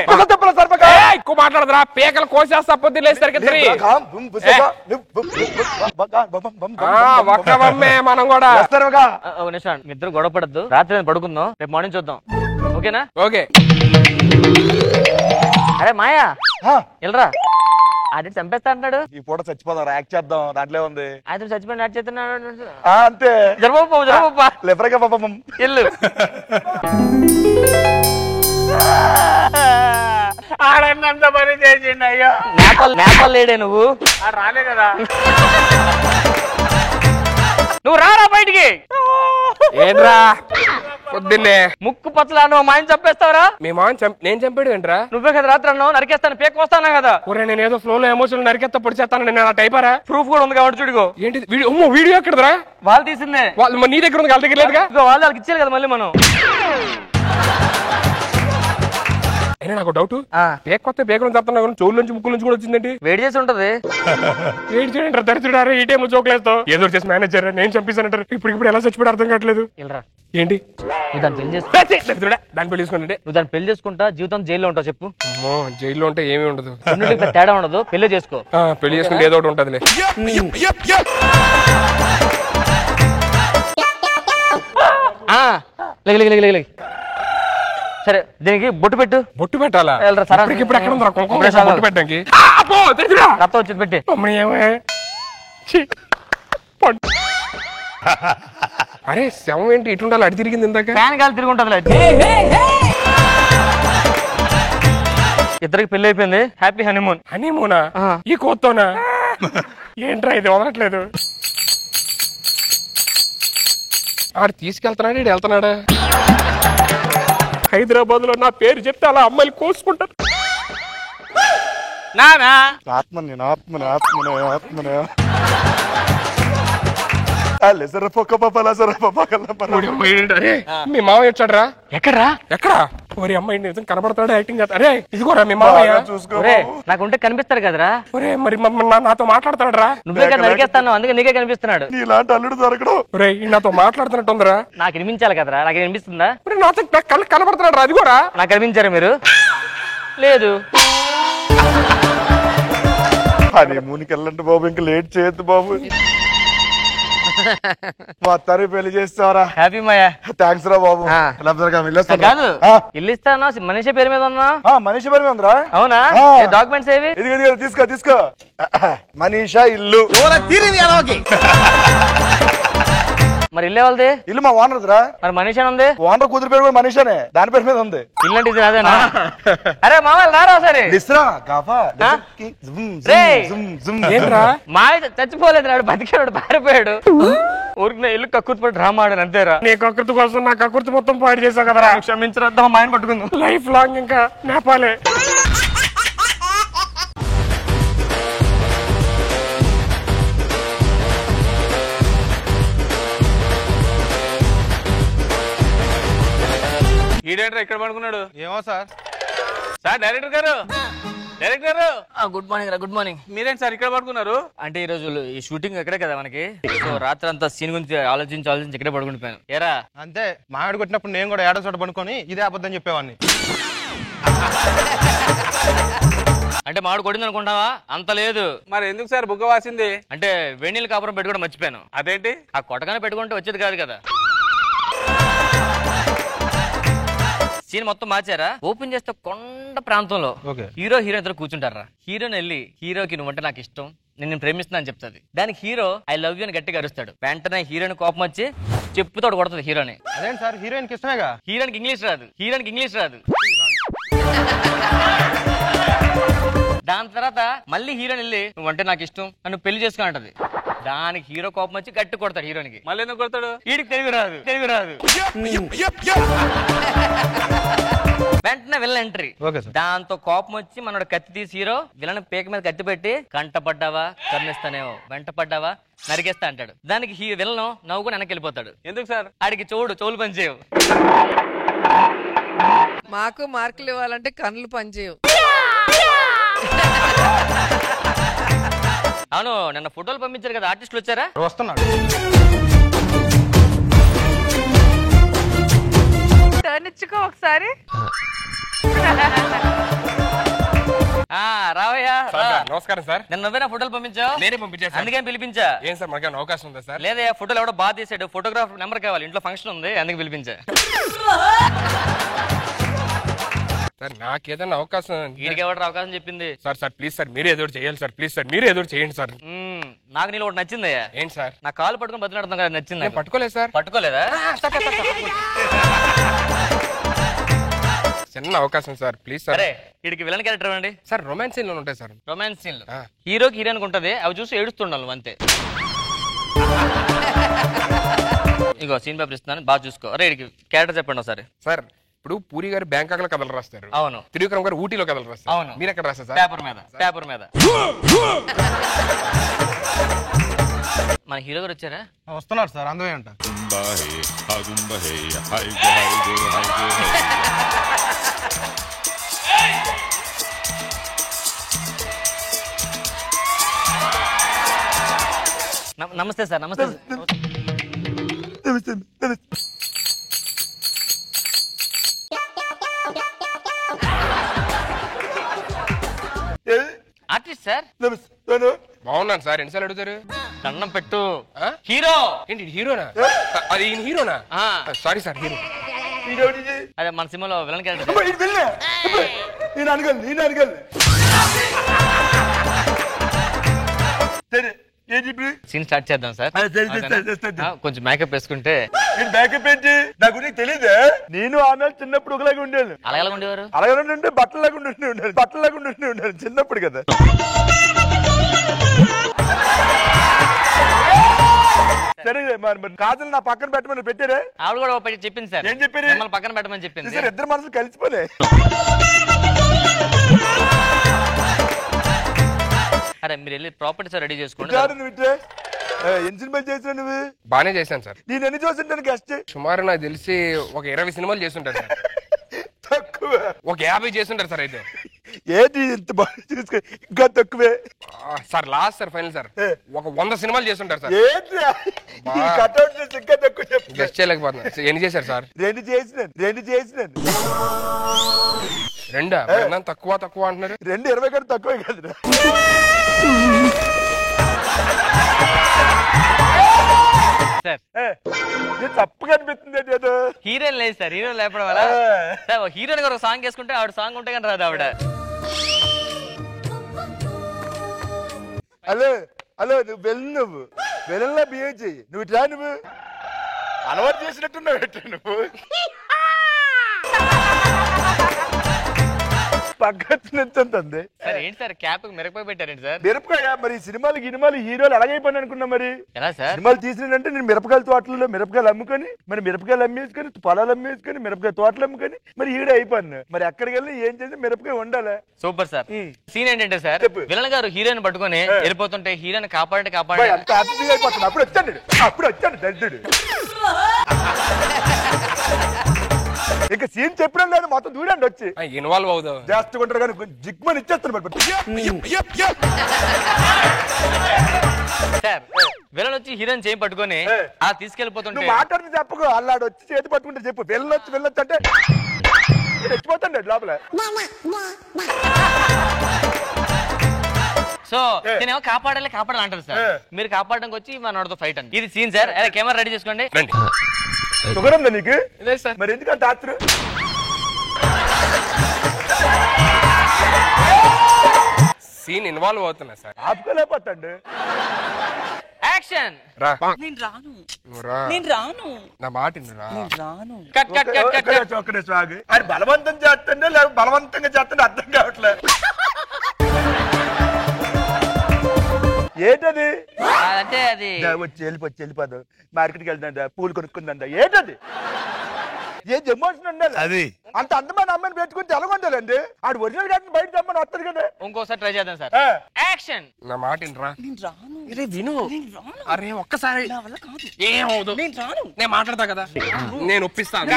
ఎక్కువ మాట్లాడదురా, పేకలు కోసేస్తా పొద్దు లేసరికి. ఒక్క బొమ్మే మనం కూడా. ఇద్దరు గొడవ పడద్దు, రాత్రి పడుకుందాం, రేపు మార్నింగ్ చూద్దాం. ఓకేనా? ఓకే. అరే మాయా వెళ్ళరా, అది చంపేస్తా అంటాడు. ఈ పూట చచ్చిపోదాం, యాక్ట్ చేద్దాం, దాంట్లో ఉంది. ఆయన చచ్చిపోయిన యాక్ట్ చేస్తున్నాడు అంతే. జరగబోపా లేపరగా పాపం ఇల్లు ఆడన్నంత పని చేసిండు. అయ్యో నేపాల్ లేడే నువ్వు? రాలే కదా. నువ్వు రారా బయటికి. ఏంట్రా పొద్దున్నే ముక్కు పచ్చలా నువ్వు మాయని చంపేస్తావరా? మీ మామని నేను చంపాడు ఏంట్రా? నువ్వే కదా రాత్రి అన్నావు నరికేస్తాను, పేక్ వస్తానా కదా. నేను ఏదో ఫ్లో లో ఎమోషన్ నరికేస్తా పొడి చేస్తాను. నేను అలా టైపరా? ప్రూఫ్ కూడా ఉంది కాబట్టి చూడుకో. ఏంటి వీడియో ఎక్కడరా? వాళ్ళు తీసిందే. నీ దగ్గర ఉంది, వాళ్ళ దగ్గర లేదుగా. వాళ్ళకి ఇచ్చారు కదా మళ్ళీ మనం. అయినా నాకు డౌట్, పేక్ కొత్త పేకలు చెప్తున్నా చోళ్ళ నుంచి ముక్కుల నుంచి కూడా వచ్చిందండి. వేడి చేసి ఉంటది. వేడి చేయండి దరిద్రుడారా, ఈ టైం జోకులేస్తావు. ఏదో చేసి మేనేజర్ నేను చంపేశానంటారు. ఇప్పుడు ఎలా చచ్చిపోయి అర్థం కావట్లేదు. ఏంటి నువ్వు దాన్ని పెళ్లి చేసుకో. దాన్ని పెళ్లి చేసుకుంటే నువ్వు దాన్ని పెళ్లి చేసుకుంటా జీవితం జైల్లో ఉంటావు. చెప్పు. జైల్లో ఉంటే ఏమీ ఉండదు, తేడా ఉండదు. పెళ్లి చేసుకో. పెళ్లి చేసుకుంటే ఏదో ఒకటి ఉంటదిలే. సరే దీనికి బొట్టు పెట్టు. బొట్టు పెట్టాలా? ఇప్పుడు ఎక్కడ ఉందా బొట్టు పెట్టడానికి? రక్తం వచ్చింది పెట్టి. అరే శవం ఏంటి ఇటుండాలి అడి తిరిగింది ఇందాక ఫ్యాన్ గాలి తిరిగి ఉంటుంది. ఇద్దరికి పెళ్లి అయిపోయింది. Happy honeymoon. హనీమూనా? ఈ కోత్తోనా? ఏంట్రా ఇది వదలట్లేదు. ఆడు తీసుకెళ్తున్నాడు, ఇడు వెళ్తున్నాడా? హైదరాబాద్ లో నా పేరు చెప్తే అలా అమ్మాయిలు కోసుకుంటారు. నానా ఆత్మని ఆత్మని ఆత్మని ఆత్మని మీ మామయ్య వచ్చాడరా? ఎక్కడ్రా? ఎక్కడా? ఒరే అమ్మాయి నిజం కనబడతాడు, యాక్టింగ్ చేస్తా. అరే ఇదిగోరా మీ మామయ్య. ఒరే నాకుంటే కనిపిస్తాడు కదరా. ఒరే మరి నాతో మాట్లాడతాడా? నువ్వే కదా నరికేస్తాను, అందుకే నీకే కనిపిస్తున్నాడు. ఇలాంటి అల్లుడు దొరకడం. ఒరే నాతో మాట్లాడుతున్నట్టుందిరా. నాకు వినిపించాలి కదరా. నాకు వినిపిస్తుందా? నాతో కళ్ళు కనబడుతున్నాడు రా. అదిగోరా. నాకు కనిపించారా మీరు? లేదు. అదే మూనికి వెళ్ళండి బాబు, ఇంకా లేట్ చేయొద్దు బాబు. మా అత్తారి పెళ్లి చేస్తావరా? హ్యాపీ మాయా. థ్యాంక్స్ రా బాబు. కాదు ఇల్లు ఇస్తాను, మనిషి పేరు మీద ఉన్నా. మనీషా పేరు మీద ఉందిరా? అవునా? డాక్యుమెంట్స్ ఏవి? ఇది తీసుకో తీసుకో. మనీషా ఇల్లు. మరి ఇల్లే వాళ్ళది? ఇల్లు మా ఓనర్ రా. మరి మనీషా ఉంది? ఓనర్ కూతురు పేరు కూడా మనీషానే, దాని పేరు మీద ఉంది. ఇల్లు అంటే ఇది అదేనా? అరే మామూలు రారా సరే. ఏంట్రా? మాయ చచ్చిపోలేదు, నాడు బతికాడు, పారిపోయాడు. ఊరికి ఇల్లు కక్కుర్తి పడి డ్రామా ఆడాను అంతేరా. నీ కకృతి కోసం నా కకృతి మొత్తం పాడు చేసావు కదరా. క్షమించరా, మా ఆయన పట్టుకుందాం. లైఫ్ లాంగ్ ఇంకా నేపాలే. ఈడేంట్రా ఇక్కడ పడుకున్నాడు? ఏమో సార్. సార్ డైరెక్టర్ గారు, డైరెక్టర్ గారు గుడ్ మార్నింగ్ రా. Good morning. మీరేంటి సార్ ఇక్కడ పడుకున్నారు? అంటే ఈ రోజు ఈ షూటింగ్ ఎక్కడే కదా మనకి, సో రాత్రి అంతా సీన్ గురించి ఆలోచించి ఇక్కడే పడుకుంటున్నాను. ఏరా అంతే, మామిడి కొట్టినప్పుడు నేను కూడా ఏడో చోట పడుకొని ఇదే అబద్ధం చెప్పేవాడిని. అంటే మామిడి కొట్టింది అనుకుంటావా? అంత లేదు. మరి ఎందుకు సార్ బుగ్గ వాసింది? అంటే వేణీళ్ళు కాపురం పెట్టుకోవడం మర్చిపోయాను. అదేంటి? ఆ కొట్టగానే పెట్టుకుంటే వచ్చేది కాదు కదా. సీన్ మొత్తం మార్చారా. ఓపెన్ చేస్తే కొండ ప్రాంతంలో హీరో హీరోయిన్ ఇద్దరు కూర్చుంటారా. హీరోని వెళ్ళి హీరోకి నువ్వంటే నాకు ఇష్టం, నేను ప్రేమిస్తున్నా అని చెప్తాది. దానికి హీరో ఐ లవ్ యూ అని గట్టిగా అరుస్తాడు. వెంటనే హీరోయిన్ కోపం వచ్చి చెప్పుతోడు కొడుతుంది హీరోని. అదేంటి సార్, హీరోయిన్ కి ఇష్టమేగా. హీరోయిన్కి ఇంగ్లీష్ రాదు. దాని తర్వాత మళ్ళీ హీరోయిన్ వెళ్ళి నువ్వంటే నాకు ఇష్టం నన్ను పెళ్లి చేసుకుని అంటది. దానికి హీరో కోపం వచ్చి గట్టి కొడతాడు హీరోయిన్కి. మళ్ళీ ఎందుకు కొడతాడు? వీడికి తెలుగు రాదు. వెంటనే విలన్ ఎంట్రీ. దాంతో కోపం వచ్చి మనోడు కత్తి తీసి హీరో విలన్ పేక మీద కత్తి పెట్టి కంటపడ్డావా కర్ణిస్తానేవో, వెంట పడ్డావా నరికేస్తా అంటాడు. దానికి విలన్ నవ్వుకుని వెనక్కి వెళ్ళిపోతాడు. ఎందుకు సార్? ఆడికి చెవులు పనిచేయవు. మాకు మార్కులు ఇవ్వాలంటే కన్నులు పనిచేయవు. అవును, నిన్న ఫోటోలు పంపించారు కదా, ఆర్టిస్టులు వచ్చారా? వస్తున్నాడు. టర్న్ ఇచ్చుకో ఒకసారి. రావయ్యా. నమస్కారం సార్. నిన్న నువ్వేనా ఫోటోలు పంపించావు? నేనే పంపించాను. అందుకే పిలిపించా. ఏం సార్ మనకి అవకాశం ఉందా సార్? లేదా ఫోటోలు ఎవడో బాగా తీసాడు, ఫోటోగ్రాఫర్ నెంబర్ కావాలి, ఇంట్లో ఫంక్షన్ ఉంది, అందుకే పిలిపించా. సార్ నాకేదైనా అవకాశం. వీడికి ఎవరు అవకాశం చెప్పింది? సార్ ప్లీజ్ సార్ మీరే ఏదో చేయాలి సార్. ప్లీజ్ సార్ మీరే ఏదో చేయండి సార్. నాకు నీళ్ళు ఒకటి నచ్చిందయ్యా. ఏంటి సార్? నా కాలు పట్టుకుని బతిలాడుతాం కదా, నచ్చింది. పట్టుకోలేదు సార్. పట్టుకోలేదా? చిన్న అవకాశం సార్, ప్లీజ్ సార్. అరే వీడికి విలన్ క్యారెక్టర్ అండి సార్. రొమాన్స్ సీన్లు ఉంటాయి సార్. రొమాన్స్ సీన్లు హీరోకి హీరోయిన్ ఉంటది, అవి చూసి ఏడుస్తుండాలి అంతే. ఇగో సీన్ పేపర్ ఇస్తున్నాను, బాగా చూసుకో. అరే వీడికి క్యారెక్టర్ చెప్పండి ఒకసారి. సార్ ఇప్పుడు పూరి గారు బ్యాంకాక్ లో కథలు రాస్తారు. అవును. త్రివిక్రమ్ గారు ఊటీలో కథలు రాస్తారు. అవును. మీరు ఎక్కడ రాస్తారు సార్? పేపర్ మీద. మన హీరో గారు వచ్చారా? వస్తున్నారు సార్, అందమే అంట. నమస్తే సార్. నమస్తే. Artist sir. బాగున్నాను సార్. ఎన్నిసార్లు అడుగుతారు? దండం పెట్టు. హీరో ఏంటి? హీరోనా? అది ఈయన హీరోనా? Sorry sir, hero. అదే మన సినిమాలో విలన్ క్యారెక్టర్. ఏం చెప్పి సీన్ స్టార్ట్ చేద్దాం సార్ కొంచెం మేకప్ వేసుకుంటే. మేకప్ ఏంటి నా గురించి తెలియదు. నేను ఆమె చిన్నప్పుడు ఒకలాగా ఉండేది. అలాగే ఉండేవారు. అలాగే ఉంటే బట్టలాగా ఉండాలి. బట్టలాగా ఉండాలి చిన్నప్పుడు కదా. సరే మరి కాజల్ నా పక్కన పెట్టమని పెట్టారే. ఆవిడ కూడా ఒకటి చెప్పింది సార్. ఏం చెప్పారు? మిమ్మల్ని పక్కన పెట్టమని చెప్పింది. సార్ ఇద్దరు మనసులు కలిసిపోలే. అరే మీరు వెళ్ళి ప్రాపర్టీస్ రెడీ చేసుకోండి. ఎన్ని సినిమాలు చేసినా నువ్వు? బానే చేశాను సార్. నేను ఎన్ని చూసింటాను గెస్ట్? సుమారు నాకు తెలిసి ఒక 20 సినిమాలు చేస్తుంటారు సార్. తక్కువ. ఒక 50 చేస్తుంటారు సార్. అయితే ఏంటి ఇంత బాగా చూసుకో, ఇంకా తక్కువే sir. Last sir final sir ఒక 100 సినిమాలు చేస్తుంటారు సార్. ఏంటి కట్అవుట్ చేసి ఇంకా తక్కువ చెప్పు. గెస్ట్ చేయలేకపోతున్నా. ఎన్ని చేశారు సార్? 2 చేసినాను. 2 తక్కువ అంటున్నారు. 2 20 కంటే తక్కువే కదా. తప్పుగా అనిపిస్తుంది. ఏదో హీరోయిన్ లేదు సార్. హీరోయిన్ లేపడం వల్ల సార్ హీరోయిన్ గారు ఒక సాంగ్ వేసుకుంటే ఆవిడ సాంగ్ ఉంటే కానీ రాదు ఆవిడ. హలో హలో నువ్వు నువ్వు వెళ్ళలా బిహేవ్ చెయ్యి. నువ్వు ఇట్లా నువ్వు అలవాటు చేసినట్టున్నావు. ఎట్లా నువ్వు పక్కతుంది సార్. ఏంటి సార్ క్యాప్ మిరపకాయ పెట్టారండి సార్? మిరపకాయ మరి సినిమాలు హీరోలు అలాగైపోయి అనుకున్నా. మరి ఎలా సార్ సినిమాలు తీసినంటే నేను మిరపకాయల తోటలలో మిరపకాయలు అమ్ముకొని మరి మిరపకాయలు అమ్మేసుకొని పొలాలు అమ్మేసుకొని మిరపకాయ తోటలు అమ్ముకొని మరి ఈడ అయిపోయాను. మరి ఎక్కడికి వెళ్ళి ఏం చేసి మిరపకాయ వండాలి. Super sir. సీన్ ఏంటంటే సార్ విలన్ గారు హీరోయిన్ పట్టుకొని వెళ్ళిపోతుంటే హీరోయిన్ కాపాడండి అయిపోతుంది. అప్పుడు వచ్చాడు దరిద్రుడు. ఇంకా సీన్ చెప్పడం లేదు మొత్తం దూడండి వచ్చి ఇన్వాల్వ్ అవుతావు చేస్తుంటారు కానీ జిగ్మని ఇచ్చేస్తాను. సార్ విలన్ వచ్చి హీరోయిన్ చేయి పట్టుకొని ఆ తీసుకెళ్లిపోతుంటే మాట్లాడి చెప్పకు. అల్లాడు వచ్చి చేతి పట్టుకుంటే చెప్పు. వెళ్ళొచ్చు అంటే రెచ్చిపోతాడు లోపల. సో నేనేమో కాపాడాలి అంటారు సార్. మీరు కాపాడడానికి వచ్చి మనతో ఫైట్ అండి. ఇది సీన్ సార్. కెమెరా రెడీ చేసుకోండి. సుగరందా నీకు? సార్ మరి ఎందుకంటే ఆత్రు సీన్ ఇన్వాల్వ్ అవుతున్నా సార్. ఆపుకోలేకపోతాండి. యాక్షన్. రా. నేను రాను. రా. నేను రాను. నా మాట రా. రాను. Cut cut cut cut cut. ఒక్కడే సాగు. అది బలవంతం చేస్తుండే లేక బలవంతంగా చేస్తుండే అర్థం కావట్లేదు. ఏంటది? అంటే అది వచ్చి వెళ్ళిపోదు. మార్కెట్కి వెళ్తుందా పూలు కొనుక్కుందా ఏంటది? ఏం ఎమోషన్ ఉండాలి. అది అంత అందమైన అమ్మాయిని పెట్టుకుంటే ఎలా ఉండాలండి? ఆడు ఒరిజినల్ గారిని బయట తెమ్మని వస్తుంది కదా. ఇంకోసారి ట్రై చేద్దాం సార్. యాక్షన్. నా మాట రా. నేను రాను. విను. నేను రాను. అరే ఒక్కసారి నా వల్ల కాదు. ఏమవుదు. నేను రాను. నేను మాట్లాడతా కదా. నేను ఒప్పిస్తాను.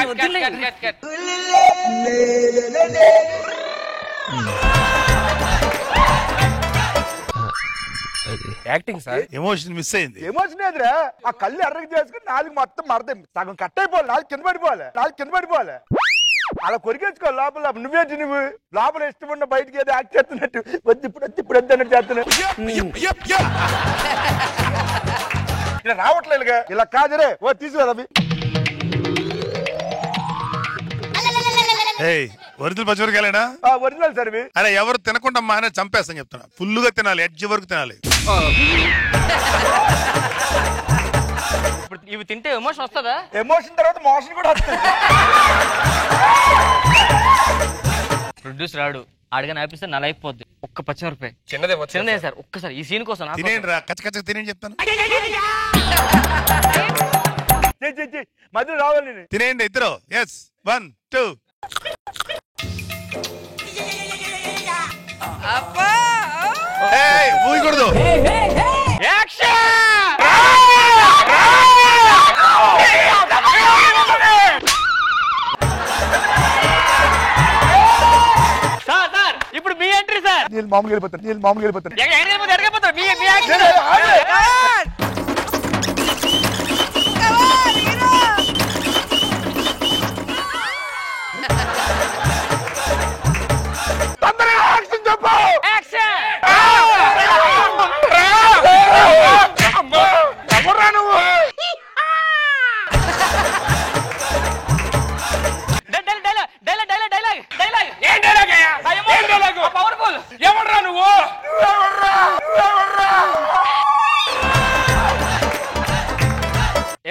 Acting sir. ఎమోషన్ మిస్ అయింది. ఎమోషన్ ఏదిరా? ఆ కళ్ళు ఎర్రకి చేసుకుని 4 మొత్తం మరతాయి. సగం కట్ అయిపోవాలి. 4 కింద పడిపోవాలి. అలా కొరికేసుకోవాలి లోపల. నువ్వేంటి నువ్వు లోపల ఇష్టం ఉన్న బయటికి ఏదో యాక్ట్ చేస్తున్నట్టు వద్దు ఇప్పుడు అన్నట్టు చేస్తున్నావు. ఇలా రావట్లేదుగా. ఇలా కాదురే. ఓ తీసుకురా. ఒరిజినల్ పచ్చిమిరకాయలేనా? ఒరిజినల్ సార్ ఇవి. అరే ఎవరు తినకుండా మా ఆయన చంపేస్తాను చెప్తున్నా. ఫుల్గా తినాలి. ఎడ్జ్ వరకు తినాలి. ఇవి తింటే ఎమోషన్ వస్తుందా? ఎమోషన్ తర్వాత మోషన్ కూడా వస్తుంది. ప్రొడ్యూసర్ రాడు అడిగిన ఆపిస్తే నా లైఫ్ పోద్ది. ఒక్క పచ్చిమిరపకాయ చిన్నదే సార్. ఒక్కసారి ఈ సీన్ కోసం తినేయండి రా. కచ్చ తినేయండి చెప్తాను. మధ్య రావాలి. తినేయండి ఇద్దరు. ఎస్ 1 2. ఊయకూడదు. ఇప్పుడు మీ ఎంట్రీ సార్. నేను మామూలుగా వెళ్ళిపోతాను.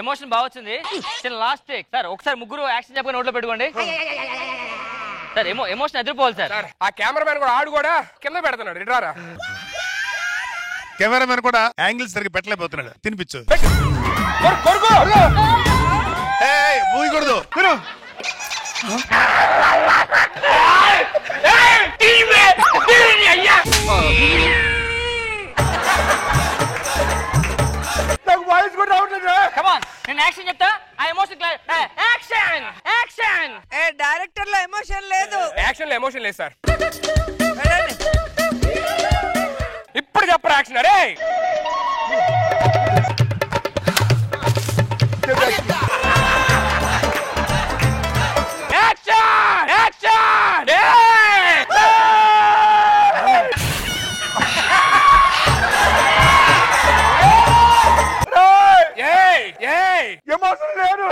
ఎమోషన్ బాగా వచ్చింది. చిన్న లాస్ట్ టేక్ సార్. ఒకసారి ముగ్గురు యాక్షన్ చెప్పగా నోట్లో పెట్టుకోండి సార్. ఎమోషన్ ఎదిరిపోవాలి సార్. ఆ కెమెరామెన్ కూడా ఆడు కూడా కింద పెడుతున్నాడు. ఇట్రారా. కెమెరామెన్ కూడా యాంగిల్ సరిగ్గా పెట్టలేకపోతున్నాడు. తినిపించు. ఊయకూడదు. నాకు వాయిస్ కూడా రావట్లేదు. కమాన్ నేను యాక్షన్ చెప్తా. ఆ ఎమోషన్ యాక్షన్ యాక్షన్. ఏ డైరెక్టర్ లో ఎమోషన్ లేదు. యాక్షన్ లో ఎమోషన్ లేదు సార్. ఇప్పుడు చెప్పరు యాక్షన్. అరే యాక్షన్ యాక్షన్. ఎమోషన్ లేదు.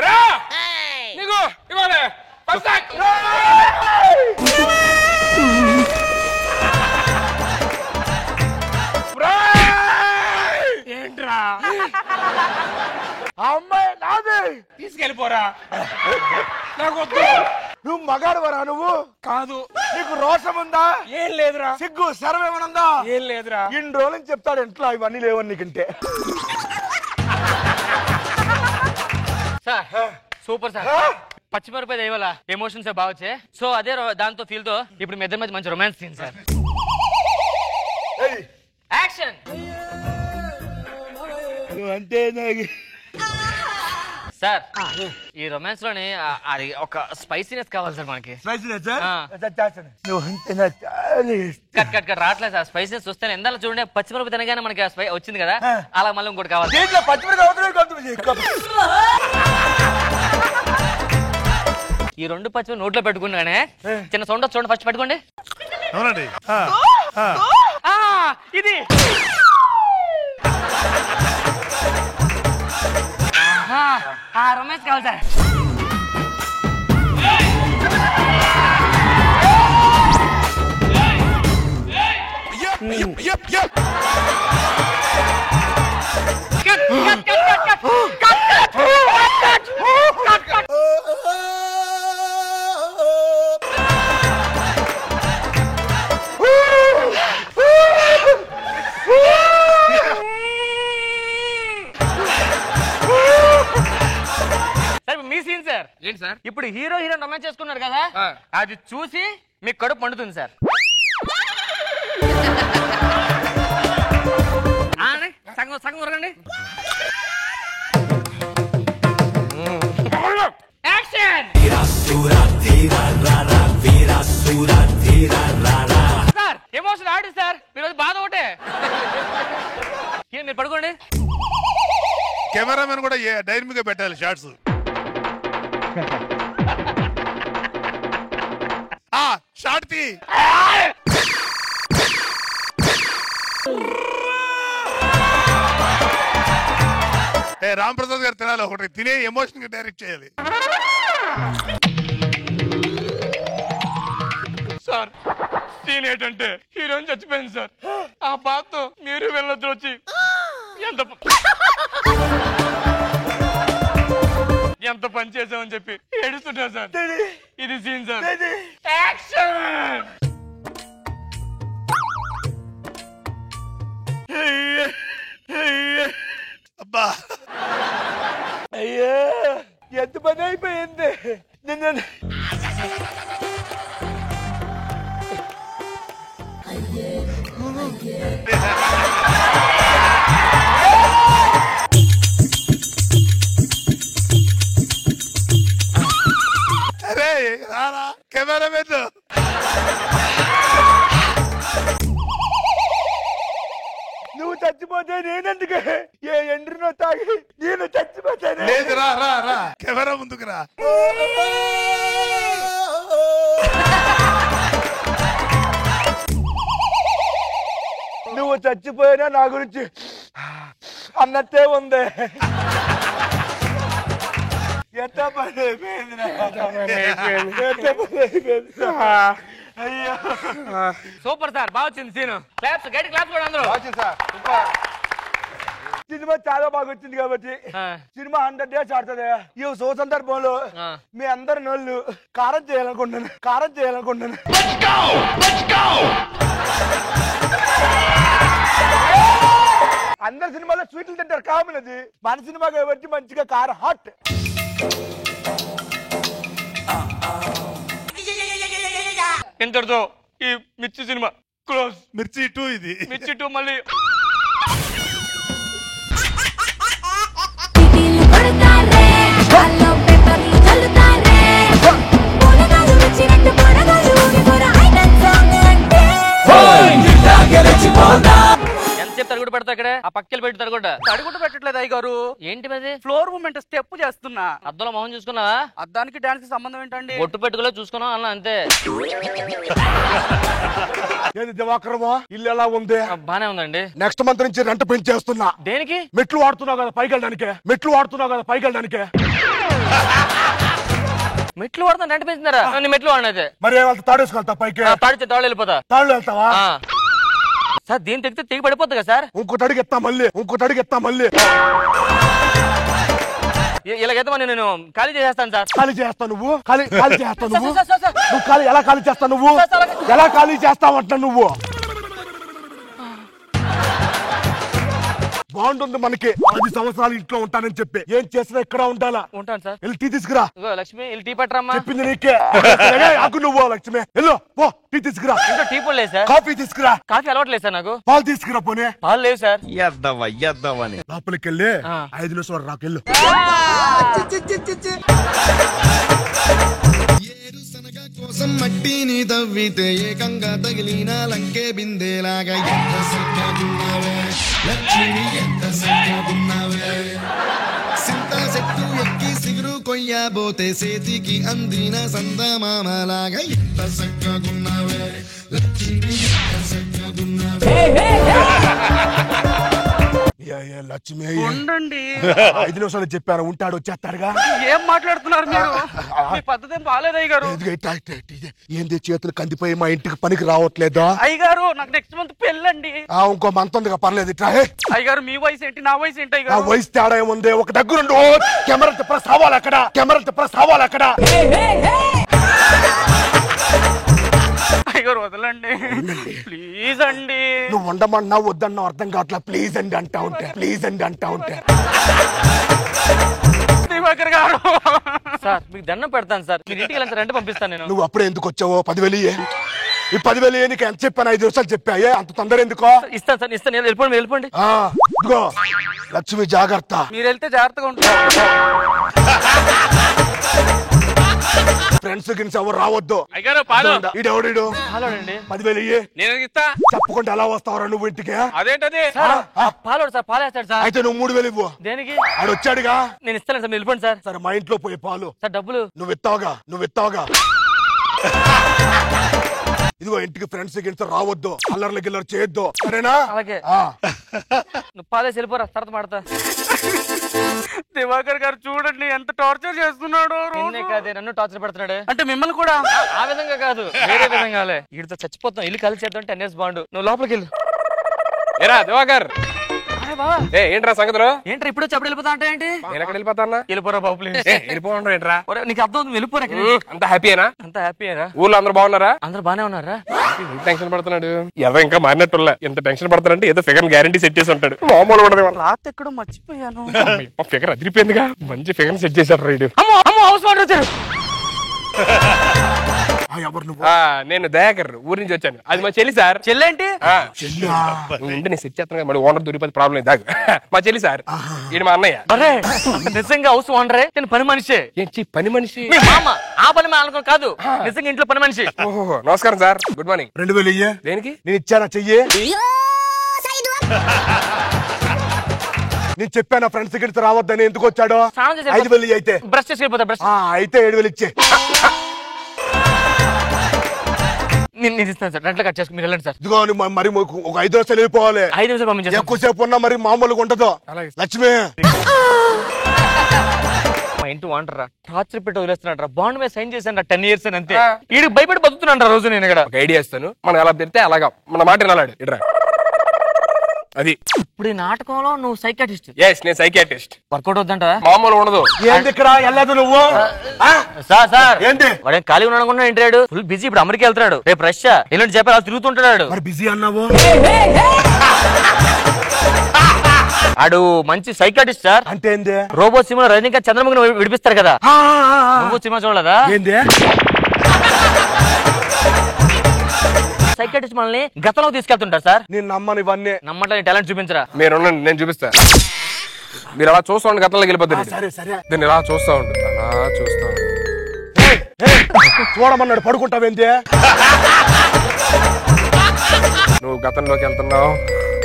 రా నీకు ఇవ్వాలి. ఏంట్రా అమ్మాయి నాది. తీసుకెళ్ళిపోరా. నాకు వద్దు. నువ్వు మగాడువరా? నువ్వు కాదు. నీకు రోషం ఉందా? ఏం లేదురా. సిగ్గు శరం ఏమనుందా? ఏం లేదురా. ఇన్ని రోజులు చెప్తాడు ఇంట్లో ఇవన్నీ లేవని నీకంటే. Sir super sir. పచ్చిమిరపకాయ దయవల్ల ఎమోషన్స్ బాగా వచ్చాయి. సో అదే దాంతో ఫీల్ తో ఇప్పుడు మీ ఇద్దరి మధ్య మంచి రొమాన్స్ సీన్ సార్. యాక్షన్. అంటే సార్ ఈ రొమాన్స్ లోని అది ఒక స్పైసీనెస్ కావాలి సార్ మనకి. నువ్వు అంటే నాకు చాలా ఇష్టం. కట్ కట్ కట్ రావట్లేదు సార్. స్పైసీనెస్ చూస్తే ఎందాలో చూడండి పచ్చిమిరపకాయ తినగానే మనకి వచ్చింది కదా, అలా మళ్ళీ ఇంకోటి కావాలి. దీంట్లో పచ్చిమిరపకాయ అవుతున్నాయి కొంత. ఈ రెండు పచ్చిమిరపకాయ నోట్లో పెట్టుకున్నానే చిన్న సౌండ్ చూడండి. ఫస్ట్ పెట్టుకోండి. అవునండి. ఇది రొమాన్స్ కావాలి సార్. మీ సీన్ సార్. ఏంటి సార్? ఇప్పుడు హీరో హీరోయిన్ రొమాన్స్ చేసుకున్నారు కదా, అది చూసి మీకు కడుపు పండుతుంది సార్. సగం సగం ఉరగండి. యాక్షన్. సార్ ఎమోషన్ ఆడు సార్. మీరు బాధ ఒకటే. మీరు పడుకోండి. కెమెరామెన్ కూడా డైనమిక్ గా పెట్టాలి షార్ట్స్. షార్ట్ తీ. రామ్ ప్రసాద్ గారు తినాలి ఒకటి. తినే ఎమోషన్ గా డైరెక్ట్ చేయాలి. సార్ సీన్ ఏంటంటే హీరోయిన్ చచ్చిపోయింది సార్. ఆ బాధతో మీరు వెళ్ళొద్దు వచ్చి ఎంత పని చేసామని చెప్పి ఏడుస్తుంటా సార్. ఇది సీన్ సార్. యాక్షన్. అబ్బా అయ్యా ఎంత పని అయిపోయింది. నిన్న అరే రారా కెమెరామెన్. నువ్వు చచ్చిపోతే నేనెందుకు ఏ ఎండ్రినో తాగి నేను చచ్చిపోతాను. లేదు రా రా రా కెమెరా ముందుకు రా. నువ్వు చచ్చిపోయినా నా గురించి అన్నట్టే ఉంది. ఎంత పని అయిపోయింది. సూపర్ సార్, బాగా వచ్చింది సీన్. క్లాప్స్, గట్టి క్లాప్స్ కూడా అందరూ. సినిమా చాలా బాగా వచ్చింది కాబట్టి సినిమా 100 days ఆడుతుంది. ఈ సో సందర్భంలో మీ అందరి నోళ్ళు కారం చేయాలనుకుంటున్నాను. అందరి సినిమాలో స్వీట్లు తింటారు కామన్, అది మన సినిమా కాబట్టి మంచిగా కారం హాట్. ఇంతటితో ఈ మిర్చి సినిమా క్లోజ్. మిర్చి 2 ఇది. మిర్చి 2 మళ్ళీ ఎంతసేపు తరుగుడు పెడతా ఇక్కడ? ఆ పక్కకి పెట్టి తరుగుడు పెట్టట్లేదు అయ్య గారు. ఏంటి మరి? ఫ్లోర్ మూమెంట్ స్టెప్ చేస్తున్నా. అద్దంలో మొహం చూసుకున్నావా? అద్దానికి డాన్స్ కి సంబంధం ఏంటండి? బొట్టు పెట్టుకోలే చూసుకున్నావు అన్న, అంతే. ఏది దివాకరమా, ఇల్లు ఎలా ఉంది? బానే ఉందండి. నెక్స్ట్ మంత్ నుంచి రెంట్ పెంచేస్తున్నా. దేనికి? మెట్లు వాడుతున్నావు కదా పైకి వెళ్ళడానికి. మెట్లు వాడుతాను, రెంట్ పెంచుతున్నారా? నేను మెట్లు వాడినైతే మరి వాళ్ళతో తాడేసుకెళ్తా పైకి. తాడితే తాళ్ళు వెళ్ళిపోతా. తాళ్ళు వెళ్తావా? సార్ దీని తెగితే తెగి పడిపోద్ది కదా సార్. ఇంకోటి అడిగెత్తా మళ్ళీ. ఇలాగైతే నేను ఖాళీ చేసేస్తాను సార్. ఖాళీ చేస్తావు నువ్వు? నువ్వు ఖాళీ ఎలా ఖాళీ చేస్తావు? నువ్వు ఎలా ఖాళీ చేస్తావంట నువ్వు? బాగుంటుంది మనకి. 10 సంవత్సరాలు ఇంట్లో ఉంటానని చెప్పి ఏం చేసినా ఇక్కడ ఉండాలా? ఉంటాను సార్. వెళ్ళి టీ తీసుకురా. లక్ష్మి వెళ్ళి టీ పట్టరమ్మా. చెప్పింది నీకే. ఆకు నువ్వు లక్ష్మి వెళ్ళు పో, టీ తీసుకురా. ఇంకా టీ పొడి లేదు సార్. కాఫీ తీసుకురా. కాఫీ అలవాటు లేదు సార్ నాకు. పాలు తీసుకురా. పోనీ పాలు లేవు సార్. లోపలికి వెళ్ళి 5 నిమిషాలు రాకెళ్ళు. కోసం మట్టిని తవ్వితే ఏకంగా తగిలిన లంకే బిందేలాగా ఎంత సక్కగున్నావే లక్ష్మి, ఎంత సక్కగున్నావే. సింత చెట్టు ఎక్కి సిగురు కొయ్యబోతే చేతికి అందిన సందమామలాగా ఎంత సక్కగున్నావే లక్ష్మి, ఎంత సక్కగున్నావే. లక్ష్మి ఉండండి, 5 నిమిషాలు చెప్పాను, ఉంటాడు వచ్చేస్తాడుగా. ఏం మాట్లాడుతున్నారు మీరు? మీ పద్ధతి ఏం బాగాలేదు అయ్య గారు. ఏంది చేతులు కందిపోయి మా ఇంటికి పనికి రావట్లేదా? అయ్య గారు నాకు నెక్స్ట్ మంత్ పెళ్ళండి. ఇంకో మంత్ ఉందిగా, పర్లేదు. అయ్య గారు మీ వయసు ఏంటి, నా వయసు ఏంటి? అయ్య గారు వయసు తేడా ఏముంది? ఒక దగ్గరుండు. కెమెరా తిప్పరా సావాలి అక్కడ. అయ్య గారు వదలండి ప్లీజ్ అండి. నువ్వు ఉండమన్నా వద్దన్నా అర్థం కావట్లా. ప్లీజ్ అండి అంటా ఉంటే. దివాకర్ గారు సార్ మీకు దండం పెడతాను సార్. మీరు ఇంటికి వెళ్ళండి, రెంట్ పంపిస్తాను నేను. నువ్వు అప్పుడే ఎందుకు వచ్చావో? 10,000 ఈ 10,000 నీకు ఎంత చెప్పాను? 5 నిమిషాలు చెప్పాయే, అంత తొందర ఎందుకో? ఇస్తాను సార్, ఇస్తాను. వెళ్ళిపోండి. ఇదిగో లక్ష్మి జాగ్రత్త. మీరు వెళ్తే జాగ్రత్తగా ఉంటారు. ఫ్రెండ్స్ గిన్స్ ఎవరు రావద్దు. అయ్యారు పాలు. ఈడెవడు? 10,000 నేను ఇస్తా. చెప్పకుండా ఎలా వస్తావరా నువ్వు ఇంటికి? అదేంటది? పాలోడు సార్, పాలేస్తాడు సార్. అయితే నువ్వు 3,000 ఇవ్వు. దేనికి? ఆడు వచ్చాడుగా. నేను ఇస్తాను సార్, వెళ్ళిపోండి సార్. సరే మా ఇంట్లో పోయి పాలు. సార్ డబ్బులు నువ్వు ఇస్తావుగా. ఇదిగో ఇంటికి ఫ్రెండ్స్ గిన్స్ రావద్దు, అల్లర్లు గిల్లరు చేయొద్దు, సరేనా? అలాగే. నువ్వు పాలేసి వెళ్ళిపోరా, తర్వాత మాడతా. దివాకర్ గారు చూడండి ఎంత టార్చర్ చేస్తున్నాడు. నిన్నే కాదే, నన్ను టార్చర్ పెడుతున్నాడు. అంటే మిమ్మల్ని కూడా? ఆ విధంగా కాదు, వేరే విధంగాలే. వీడితో చచ్చిపోతాం. ఇల్లు కలిసి చేద్దాం. 10 years బాండు. నువ్వు లోపలికి వెళ్ళు. ఏరా దివాకర్, ఏంట్రా సంగతులు? ఏంట్రా ఇప్పుడు చెప్పడు వెళ్ళిపోతా అంటే ఏంటి? నేను ఎక్కడ వెళ్ళిపోతా? వెళ్ళిపోరా బాబు ప్లీజ్. వెళ్ళిపోండి ఏంట్రా? నీకు అర్థం అవుతుంది, వెళ్ళిపోరా. అంత హ్యాపీయేనా? అంత హ్యాపీయేనా? ఊర్లో అందరూ బాగున్నారా? అందరూ బానే ఉన్నారా? టెన్షన్ పడుతున్నాడు. ఏదో ఇంకా మారినట్టులే. ఎంత టెన్షన్ పడుతున్నాడంటే ఏదో ఫిగర్ గ్యారంటీ సెట్ చేసి ఉంటాడు. మామూలు ఉండదు. రాత్రి ఎక్కడో మర్చిపోయాను. ఫిగర్ అదిరిపోయిందిగా. మంచి ఫిగర్ సెట్ చేశారు రైడ్. హౌస్ వాటర్ వచ్చారు. నేను దయాకర్ ఊరి నుంచి వచ్చాను. అది మా చెల్లి సార్. చెల్లేంటి? నేను సెట్ చేస్తాను. మళ్ళీ ఓనర్ దొరికిపోతే ప్రాబ్లం లేదు. దాకా మా చెల్లి సార్. ఇది మా అన్నయ్య. అరే నిజంగా హౌస్ ఓనరే? నేను పని మనిషి. ఏంటి పని మనిషి? మీ మామ. ఆ పని అనుకో కాదు, నిజంగా ఇంట్లో పని మనిషి. ఓహో నమస్కారం సార్, గుడ్ మార్నింగ్. 2,000 దేనికి? నేను ఇచ్చానా? చెయ్యి. నేను చెప్పాను ఫ్రెండ్స్ గిట్స్ రావద్దని. ఎందుకు వచ్చాడో? 5,000 అయితే బ్రష్ చేసి వెళ్ళిపోతా. బ్రష్ అయితే 7,000 ఇచ్చే. నేను ఇస్తాను సార్, రెంట్లో కట్ చేసుకుని మీరు వెళ్ళండి సార్. ఇదిగో మరి ఒక 5 నిమిషాలు వెళ్ళిపోవాలి. 5 నిమిషాలు పంపించేస్తాను. ఎక్కువసేపు ఉన్నా మరి మామూలుగా ఉండదు. లక్ష్మి మా ఇంటి వాంటరా టార్చర్ పెట్టి వదిలేస్తున్నాడు రా. బాండ్ మీద సైన్ చేశాను 10 years అని అంతే. వీడికి భయపెట్టి బతుకుతున్నాను రా రోజు నేను ఇక్కడ. ఒక ఐడియా ఇస్తాను, మనం ఎలా పెడితే అలాగా మన మాట వినాలాడు. ఇట్రా అది. ఇప్పుడు ఈ నాటకంలో నువ్వు సైకాటిస్ట్. ఎస్, నేను సైకియాట్రిస్ట్. వర్కౌట్ అవుతుందంట. మామూలు ఉండదు. ఏంది ఇక్కడ వెళ్ళదు నువ్వు? సార్ ఏంటి వాడే ఖాళీ ఉన్నాడు ఇంటాడు. Full busy. ఇప్పుడు అమెరికా వెళ్తున్నాడు, రేపు రష్యా ఎల్లుండి జపాన్ అలా తిరుగుతుంటాడు. మరి బిజీ అన్నావు. ఆడు మంచి సైకాటిస్ట్ సార్. అంటే ఏంది? రోబో సినిమా రజనీకాంత్ చంద్రముఖిని విడిపిస్తారు కదా, రోబో సినిమా చూడలేదా? ఏంది? సైకాటిస్ట్ మనల్ని గతంలో తీసుకెళ్తుంటారు సార్. నేను నమ్మను ఇవన్నీ. నమ్మటానికి టాలెంట్ చూపించరా? మీరు ఉండండి, నేను చూపిస్తా. మీరు అలా చూస్తూ ఉండి గతంలోకి వెళ్ళిపోతుంది. సరే సరే. దీన్ని ఇలా చూస్తా ఉండు, అలా చూస్తా ఉండు. చూడమన్నాడు, పడుకుంటావేంది? నువ్వు గతంలోకి వెళ్తున్నావు.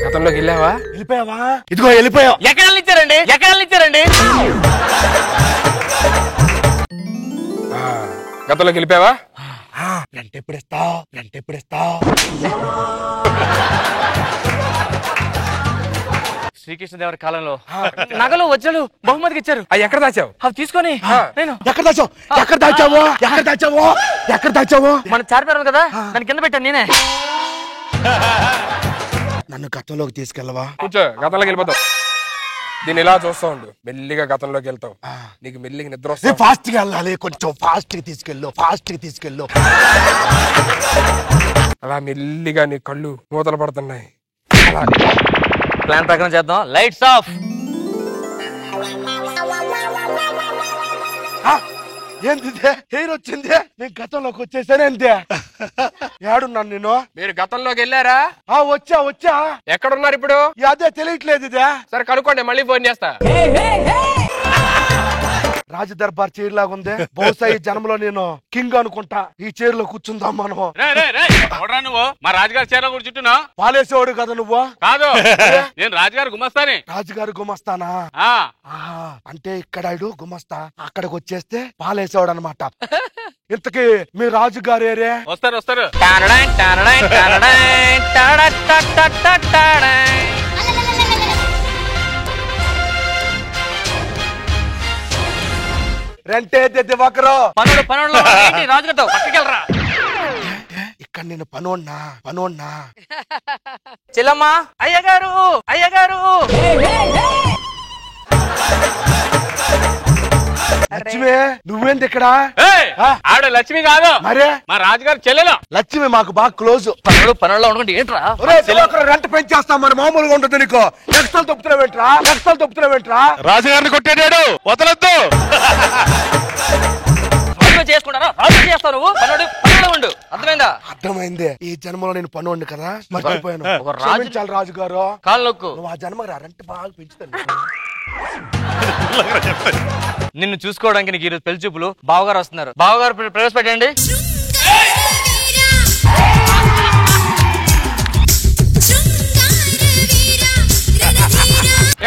గతంలోకి వెళ్ళావా? వెళ్ళిపోయావా? ఇదిగో వెళ్ళిపోయావు. ఎక్కడ ఇచ్చారండి? ఎక్కడ ఇచ్చారండి? గతంలోకి వెళ్ళిపోయావా? రెంట్ ఎప్పుడు ఇస్తావు? రెంట్ ఎప్పుడు ఇస్తావు? శ్రీకృష్ణదేవరి కాలంలో నగలు వజ్రాలు బహుమతికి ఇచ్చారు. అవి ఎక్కడ దాచావు? అవి తీసుకొని నేను ఎక్కడ దాచావు? ఎక్కడ దాచావు? ఎక్కడ దాచావు? ఎక్కడ దాచావు? మన చారిపారం కదా, దాని కింద పెట్టాను నేనే. నన్ను గతంలోకి తీసుకెళ్ళవా? కూర్చో, గతంలోకి వెళ్ళిపోతావు. దీన్ని ఇలా చూస్తా ఉండు, మెల్లిగా గతంలోకి వెళ్తావు. నీకు మెల్లిగా నిద్ర వస్తుంది. ఫాస్ట్ గా వెళ్ళాలి, కొంచెం ఫాస్ట్ గా తీసుకెళ్ళు, ఫాస్ట్ గా తీసుకెళ్ళు. అలా మెల్లిగా నీ కళ్ళు మూతలు పడుతున్నాయి. ప్లాన్ ప్రకారం చేద్దాం. Lights off. ఏంది హెయిర్ వచ్చింది? నేను గతంలోకి వచ్చేసానే. అంతే. ఏడున్నాను నేను? మీరు గతంలోకి వెళ్ళారా? వచ్చా వచ్చా. ఎక్కడున్నారు ఇప్పుడు? అదే తెలియట్లేదు. ఇదే సరే కనుక్కోండి, మళ్ళీ ఫోన్ చేస్తా. రాజ దర్బార్ చైర్ లాగా ఉంది. బహుశా ఈ జన్మలో నేను కింగ్ అనుకుంటా. ఈ చైర్ లో కూర్చుందాం మనం. నువ్వు మా రాజుగారి చీర కూర్చుంటున్నా? పాలేసేవాడు కదా నువ్వు? కాదు, నేను రాజుగారు గుమస్తానే. రాజుగారు గుమస్తానా? అంటే ఇక్కడ గుమస్తా, అక్కడికి వచ్చేస్తే పాలేసేవాడు అనమాట. ఇంతకీ మీ రాజుగారేరే? వస్తారు వస్తారు. రెంటే దివాకరు. పనుడు రాజుగారితో పట్టుకెళ్ళరా. ఇక్కడ నేను పనోన్నా. చెల్లమ్మా, అయ్యగారు అయ్యగారు. లక్ష్మి, నువ్వేంటి ఇక్కడ? ఆవిడ లక్ష్మి కాదు, మరే మా రాజుగారు చెల్లెలు. లక్ష్మి మాకు బాగా క్లోజ్. పనుల్లో ఉండకుండా ఏంట్రా? రెంట్ పెంచేస్తాం మరి, మామూలుగా ఉంటుంది నీకు. ఎక్స్ట్రాలు తప్పుతున్నావేంట్రా? రాజుగారిని కొట్టేటాడు, వదలొద్దు. చేసుకుంటారా? రాజు చేస్తావు నువ్వు. పనులు ఉండు. అర్థమైందా? అర్థమైంది. ఈ జన్మలో నేను పనోడిని కదా, మర్చిపోయాను. ఒక రాజు రాజుగారు కాళ్ళు నొక్కు. నువ్వు ఆ జన్మ రెంట్ బాగా పెంచుతాను. నిన్ను చూసుకోవడానికి నీకు ఈరోజు పెళ్లి చూపులు. బావగారు వస్తున్నారు. బావగారు ప్రవేశపెట్టండి.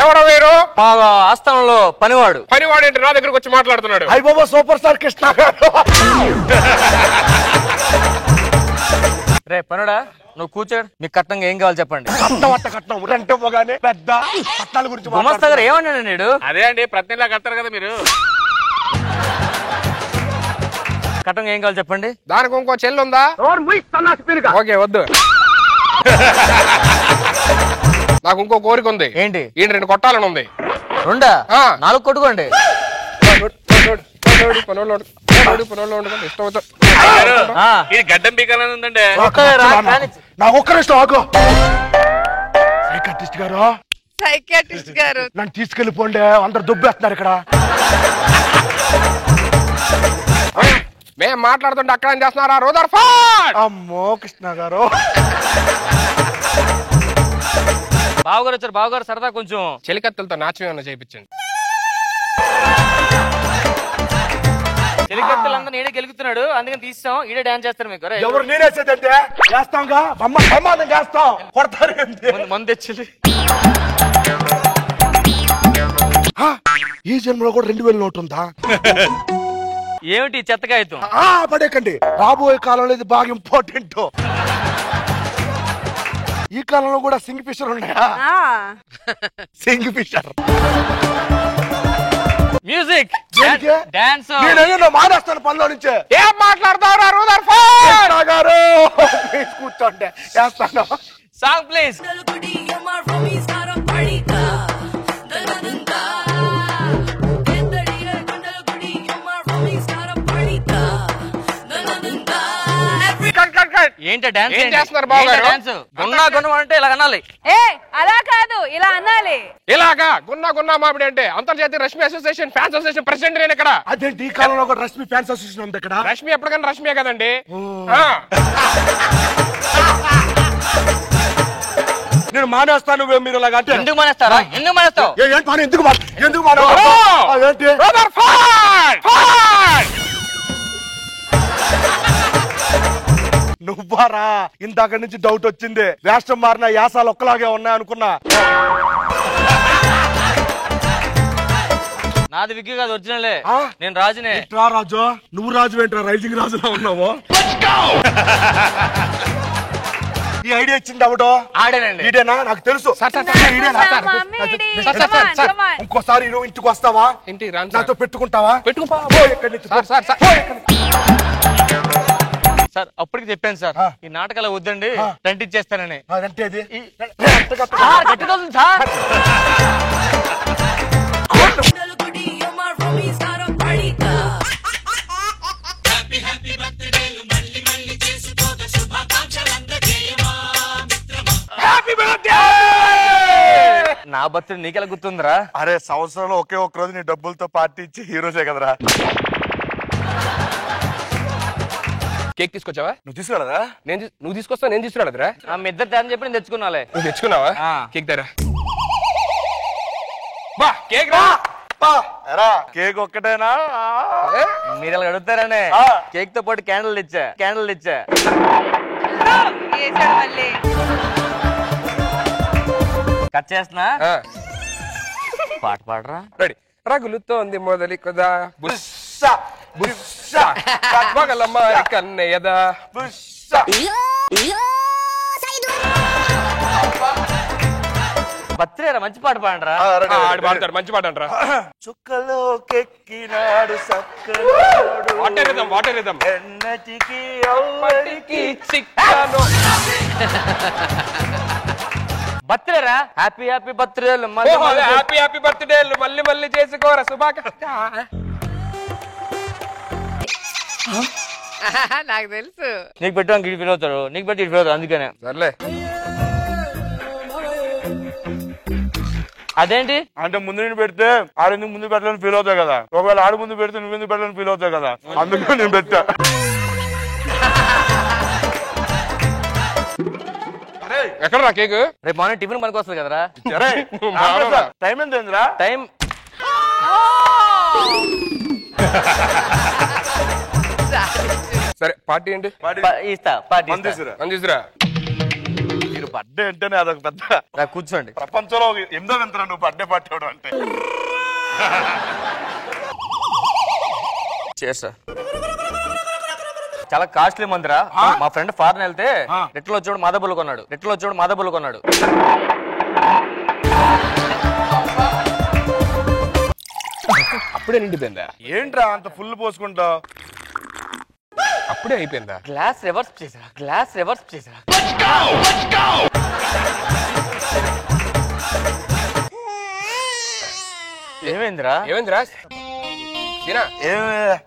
ఎవరో వేరు? మా ఆస్థానంలో పనివాడు. ఏంటి నా దగ్గరకు వచ్చి మాట్లాడుతున్నాడు? అయ్య బాబా, సూపర్ స్టార్ కృష్ణ గారు. రే పనుడా, నువ్వు కూర్చోడు. మీకు కట్నంగా ఏం కావాలి చెప్పండి. కట్నం రెంట్ ఇవ్వగానే పెద్ద కట్నాల గురించి గుమస్తా గారు ఏమన్నాడు నేడు? అదే అండి, ప్రతిలా కడతారు కదా మీరు. కట్నంగా ఏం కావాలి చెప్పండి. దానికి ఇంకో చెల్లి ఉందా? ఓకే, వద్దు. నాకు ఇంకో కోరిక ఉంది. ఏంటి? ఈయన 2 కొట్టాలని ఉంది. 2 4 కొట్టుకోండి. ఇది గడ్డం పీకాలని ఉందండి. నాకు ఒక్క నిమిషం ఆగు. సైకాట్రిస్ట్ గారు నన్ను తీసుకెళ్ళిపోండి, అందరు దుబ్బేస్తున్నారు ఇక్కడ. మేము మాట్లాడుతుంటే అక్కడ ఏం చేస్తున్నారా? రూదర్ఫోర్డ్. అమ్మో కృష్ణ గారు. బావగారు వచ్చారు. బావగారు సరదా కొంచెం చెలికత్తెలతో నాట్యం ఏమన్నా చేయించండి. చెలికత్తెలంతా నేనే గెలుగుతున్నాడు, అందుకని తీస్తాం. ఈడే డాన్స్ చేస్తారు మీకు. ఎవరు నేనేసేదంటే చేస్తాంగా, బ్రహ్మాండం చేస్తాం. కొడతారు మందు తెచ్చి. ఈ జన్మలో కూడా 2000 నోటు ఉందా? ఏమిటి చెత్తకాయతం? పడేకండి. రాబోయే కాలంలో ఇది బాగా ఇంపార్టెంట్. ఈ కాలంలో కూడా సింగ్ ఫిషర్ ఉన్నాయా? సింగ్ ఫిషర్. మ్యూజిక్. డాన్స్ నేను మానేస్తాను పనిలో నుంచే. ఏం మాట్లాడతావు గారు ప్లీజ్ కూర్చోండి, చేస్తాను. Song please. ఏంటి డాన్స్ ఏం చేస్తున్నారు బావగారు? డాన్స్ గున్నా గున్నా అంటే ఇలా అనాలి. ఏ అలా కాదు, ఇలా అనాలి. ఇలాగా గున్నా మామిడి అంటే అంతర్జాతీయ Rashmi association fans association president నేను ఇక్కడ. అదేంటి ఈ కాలంలో ఒక రష్మి ఫ్యాన్స్ అసోసియేషన్ ఉంది ఇక్కడ? రష్మి ఎప్పటికన్నా రష్మియే కదండి. నేను మానేస్తాను, మీరు ఇలాగంటే. ఎందుకు మానేస్తారా? ఎందుకు మానేస్తావు? ఎందుకు మానేంటి? నువ్వారా? ఇందాక నుంచి డౌట్ వచ్చింది. రాష్ట్రం మారిన యాసాలు ఒక్కలాగే ఉన్నాయి అనుకున్నా. నాది విగ్గి కాదు, ఒరిజినలే. నేను రాజునే. రాజు నువ్వు రాజు ఏంట్రా? రైజింగ్ రాజులా ఉన్నావు. ఈ ఐడియా ఇచ్చింది అవడో ఆడేనండి. ఇదేనా? నాకు తెలుసు. ఇంకోసారి నువ్వు ఇంటికి వస్తావా? ఏంటి నాతో పెట్టుకుంటావా? సార్ అప్పటికి చెప్పాను సార్, ఈ నాటకాలు వద్దండి, రెంట్ ఇచ్చేస్తానని. అదంటేది గట్టిదవుతుంది సార్. నా బర్త్డే నీకెలా గుర్తుందిరా? అరే సంవత్సరంలో ఒకే ఒక్క రోజు నీ డబ్బులతో పార్టీ ఇచ్చి హీరోసే కదరా. కేక్ తీసుకొచ్చావా? నువ్వు తీసుకురాదా? నువ్వు తీసుకొస్తావు, నేను తీసుకురాలేదురా. మీ ఇద్దరు డాన్స్ చెప్పి నేను తెచ్చుకున్నాలే. నువ్వు తెచ్చుకున్నావా? కేక్ దగ్గర బా కేక్ రా. కేక్ ఒక్కటేనా? మీరు ఇలా అడుగుతారనే కేక్ తో పాటు క్యాండిల్ ఇచ్చా. కట్ చేస్తున్నా. పాట పాడరా. రెడీ. రగులుతోంది మొదలి కదా మగలమ్మ కన్నయ్యదా. బర్త్డే మంచి పాట పాడరా. ఆడు పాడతాడు, మంచి పాట అంటారా. చుక్కలో కెక్కినాడు వాటర్ రిథం ఎన్నటికి బర్త్డేరా. Happy happy birthday. Happy birthday మళ్ళీ మళ్ళీ చేసుకోరా శుభాకాంక్షలు. నాకు తెలుసు. నీకు పెట్టడానికి ఇటు ఫీల్ అవుతాడు, నీకు పెట్టి ఇటు ఫీల్ అవుతాడు, అందుకనే. సర్లే. అదేంటి అంటే ముందు నేను పెడితే ఆడెందుకు ముందు పెట్టాలని ఫీల్ అవుతావు కదా, ఒకవేళ ఆడు ముందు పెడితే నువ్వెందుకు పెట్టాలని ఫీల్ అవుతావు కదా, అందుకే నేను పెట్టా. ఎక్కడ రా కేక్? రేపు మార్నింగ్ టిఫిన్ పనికి వస్తుంది కదరా. టైం ఎంతరా? టైం సరే పార్టీ ఏంటి? ఇస్తా. పార్టీ అందిస్తురా. మీరు బర్త్డే అంటేనే అదొక పెద్ద కూర్చోండి. ప్రపంచంలో ఎంతో వింతరా నువ్వు బర్త్డే పార్టీ అవడం అంటే. చేస్తా. చాలా కాస్ట్లీ మందిరా. మా ఫ్రెండ్ ఫారెన్ వెళ్తే నెట్లో వచ్చాడు మాదబుల్ కొన్నాడు. అప్పుడే నిండిపోయిందా? ఏంట్రా అంత ఫుల్ పోసుకుంటావు? అప్పుడే అయిపోయిందా? గ్లాస్ రివర్స్ చేసా. ఏమైందిరా?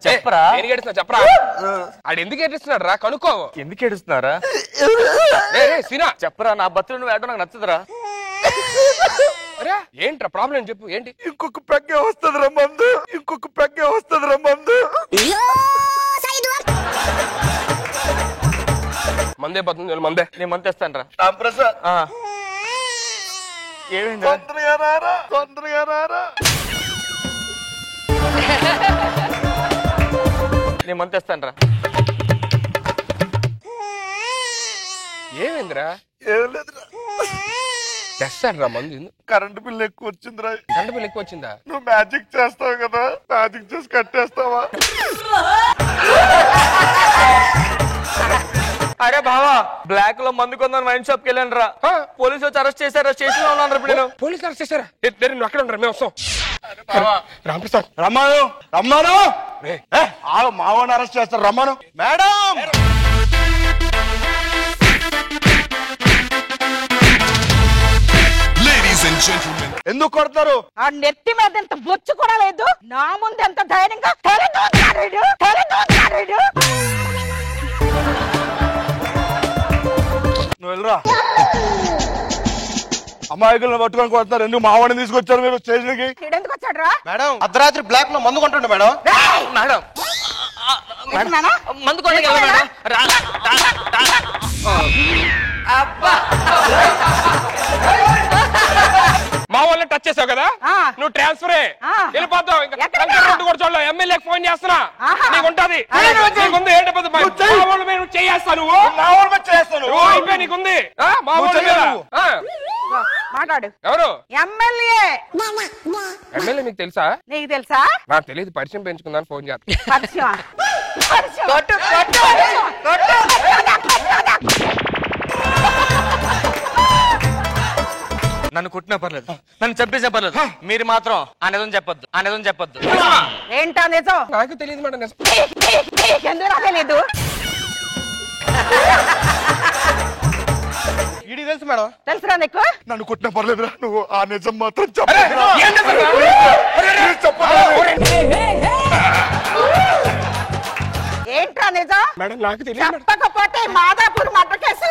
చెప్పరా. చెప్పరా. ఆడు ఎందుకు ఏడుస్తున్నాడు రా? కనుక్కో. ఎందుకు ఏడుస్తున్నారా? సీనా చెప్పరా. నా బతులు నువ్వు ఏడో నాకు నచ్చదురా. ఏంట్రా ప్రాబ్లం చెప్పు. ఏంటి? ఇంకొక పెగ్గే వస్తుంది మందు. మందే పడుతుంది. మందే. నేను మందు తెస్తాను రా. రాంప్రసాద్ ఏమైంది? తొందరగా రారా. నేను మందు తెస్తాను రా. ఏమైందిరా? ఏం లేదురా. తెస్తాడు రా మందు. కరెంట్ బిల్ ఎక్కువ వచ్చిందిరా. కరెంట్ బిల్ ఎక్కువ వచ్చిందా? నువ్వు మ్యాజిక్ చేస్తావు కదా, మ్యాజిక్ చేసి కట్టేస్తావా? అరే బావా, బ్లాక్ లో మందు కొందని వైన్ షాప్ కి వెళ్ళాను రా. పోలీసు వచ్చి అరెస్ట్ చేశారా? స్టేషన్ లో ఉన్నాను ఇప్పుడు నేను. పోలీసులు అరెస్ట్ చేశారా? నువ్వు అక్కడ ఉండరా, మేము వస్తాం. రామప్రసాద్ రమ్మను రమ్మను మావాడిని అరెస్ట్ చేస్తారు రమ్మను. మేడం ఎందుకు కొడతారు? ఆ నెత్తి మీద ఎంత బొచ్చు కూడా లేదు, నా ముందు ఎంత ధైర్యంగా నువ్వు వెళ్ళరా. అమాయకులను పట్టుకొని కొడతారు. ఎందుకు మావాడిని తీసుకొచ్చారు మీరు స్టేషన్కి? ఎందుకు వచ్చాడు రా? మేడం అర్ధరాత్రి బ్లాక్ లో మందు కొంటుండే మేడం. మేడం మందు కొట్టకి వెళ్ళ మేడం. అబ్బా మా వాళ్ళని టచ్ చేసావు కదా, నువ్వు ట్రాన్స్ఫరే వెళ్ళిపోతావు. కూడా చూడలేదు, ఎమ్మెల్యేకి ఫోన్ చేస్తున్నా, నీకు ఉంటది. నీకుంది ఏంటి మా వాళ్ళు మేము చేయేస్తా, నువ్వు మా వాళ్ళ మీద చేస్తాను. అయిపోయి నీకుంది మా వాళ్ళ మీద. మాట్లాడు. ఎవరు ఎమ్మెల్యే? ఎమ్మెల్యే మీకు తెలుసా? నీకు తెలుసా? నాకు తెలియదు, పరిచయం పెంచుకుందాని ఫోన్ చేస్తా. పరిచయం నన్ను కుట్టినా పర్లేదు, నన్ను చంపేసే పర్లేదు, మీరు మాత్రం ఆ నిజం చెప్పొద్దు, ఆ నిజం చెప్పొద్దు. ఏంటా నిజం? నాకు తెలియదు మేడం. ఎందుకు తెలీదు? ఇది తెలుసు మేడం. తెలుసురా నీకు? నన్ను కొట్టినా పర్లేదురా, నువ్వు ఆ నిజం మాత్రం ఏంట్రా నిజం? మేడం నాకు తెలియదు. చెప్పకపోతే మాదాపూర్ మర్డర్ కేసు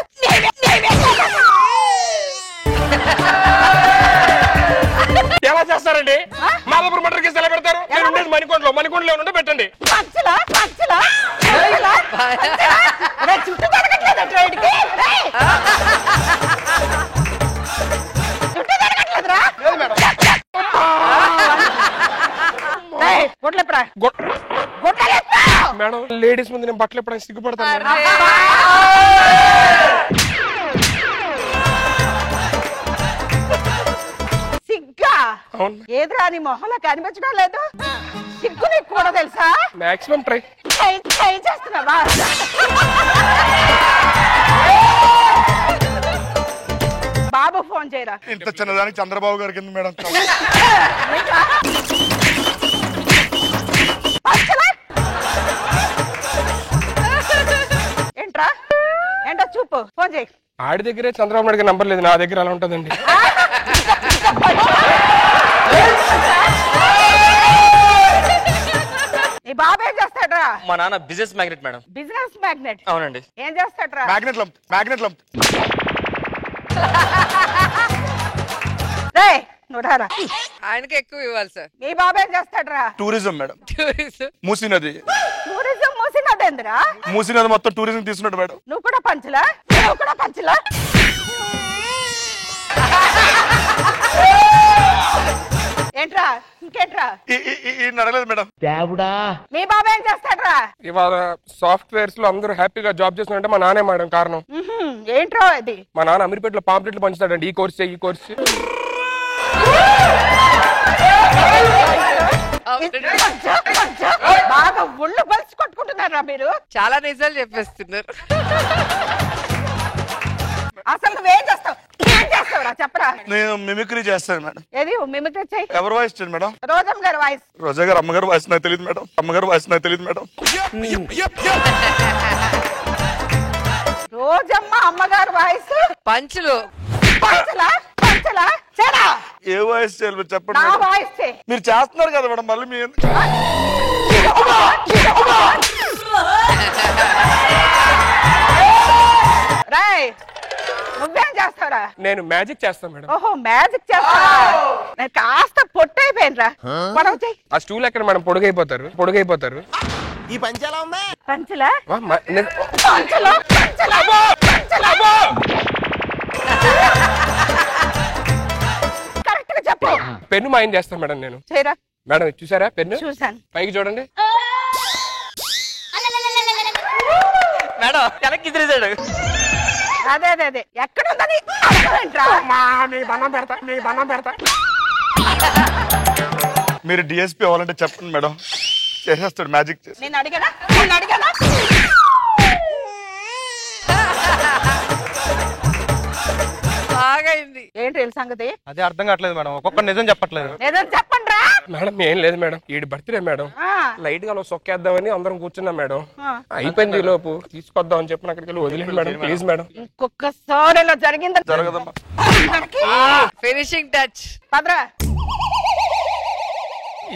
ఎలా చేస్తారండి? మాదాపూర్ మర్డర్ కేసు ఎలా పెడతారు? నేను ఉండేది మణికొండలో, మణికొండలో ఉంటే పెట్టండి. చుట్టూ జరగట్లేదు ట్రైడ్కి, చుట్టూ జరగట్లేదురా. మేడం లేడీస్ ముందు నేను బట్టలు ఎప్పుడైనా సిగ్గుపడతాను. సిగ్గా? ఏదిరా నీ మొహంలో కనిపించడం లేదు? సిగ్గు నీకు కూడా తెలుసా? మాక్సిమం ట్రై చేస్తున్నావా? బాబు ఫోన్ చేయరా. ఇంత చిన్నదానికి చంద్రబాబు గారి కింద మేడం. ఏంట్రా ఏంటో చూపు, ఫోన్ చేయి. ఆడి దగ్గరే చంద్రబాబు నాయుడు నంబర్ లేదు, నా దగ్గర అలా ఉంటుందండి. నీ బాబు ఏం చేస్తాడ్రా? మా నాన్న business magnate madam. Business magnate? అవునండి. ఏం చేస్తాడ్రా? Magnet lump. రేయ్ నువ్వు రారా. ఆయనకి ఎక్కువ ఇవ్వాలి సార్. మీ బాబు ఏం చేస్తాడ్రా? Tourism madam. మూసీ నది. టూరిజం మూసినదేంద్రా? మూసీ నది మొత్తం టూరిజం తీసుకున్నాడు మేడం. నువ్వు కూడా పంచలా? నువ్వు కూడా పంచలా? ఏంట్రా ఇంకేంట్రా? నడలేదు మేడం. మీ బాబు ఏం చేస్తాడ్రా? ఇవాళ సాఫ్ట్వేర్స్ లో అందరూ హ్యాపీగా జాబ్ చేస్తున్నారంటే మా నానే మేడం కారణం. ఏంట్రా ఇది? మా నాన్న అమీర్పేటలో పాంప్లెట్లు పంచుతాడండి, ఈ కోర్స్ ఈ కోర్స్. బాగా ఒళ్ళు బలిసి కొట్టుకుంటున్నారా మీరు? చాలా నిజాలు చెప్పేస్తున్నారు. అసలు నువ్వేం చేస్తావు? ఏం చేస్తావురా చెప్పరా? నేను మిమిక్రీ చేస్తాను మేడం. ఏది మిమిక్రీ చెయ్యి. ఎవరు వాయిస్ చేయండి మేడం? రోజమ్మ గారి వాయిస్. రోజా గారు అమ్మగారు వాయిస్ నాకు తెలియదు మేడం. అమ్మగారు వాయిస్ నాకు తెలియదు మేడం. రోజమ్మ అమ్మగారు వాయిస్. పంచులు పంచలా పంచలా చేరా. ఏ వాయిస్ చేయాలి చెప్పండి నా మేడం. వాయిస్ చేయి. మీరు చేస్తున్నారు కదా మేడం, మళ్ళీ మీ రాయ్ నువ్వేం చేస్తావురా? నేను మ్యాజిక్ చేస్తాను మేడం. ఓహో మ్యాజిక్ చేస్తావా? నేను కాస్త పొట్టయిపోయినరా. పొడవు చెయ్యి. ఆ స్టూల్ ఎక్కడ మేడం? పొడుగైపోతారు. ఈ పంచి ఎలా ఉంది? పంచలా పంచలా కరెక్ట్ గా చెప్పు. పెన్ను మాయం చేస్తాను మేడం నేను. చేయరా. మేడం చూసారా పెన్ను? చూసాను. పైకి చూడండి మేడం, వెనక్కి తిరిగాడు. అదే అదే అదే ఎక్కడ ఉందని అడగవేంట్రా? మీరు డిఎస్పీ అవ్వాలంటే చెప్పండి మేడం, చేసేస్తాడు మ్యాజిక్ చేసి. నేను అడిగానా? బాగా బాగా అయింది. ఏంటి సంగతి? అదే అర్థం కావట్లేదు మేడం, ఒక్కొక్క నిజం చెప్పట్లేదు. నిజం చెప్పండి రా. మేడం ఏం లేదు మేడం, ఈడి బర్త్డే మేడం. లైట్ గా సొక్కేద్దామని అందరం కూర్చున్నాం మేడం. అయిపోయింది ఈ లోపు తీసుకొద్దాం అని చెప్పి అక్కడికి వెళ్ళి వదిలేదు మేడం. Please madam. ఇంకొకసారి ఇలా జరిగింది జరగదమ్మా. Finishing touch. పదరా.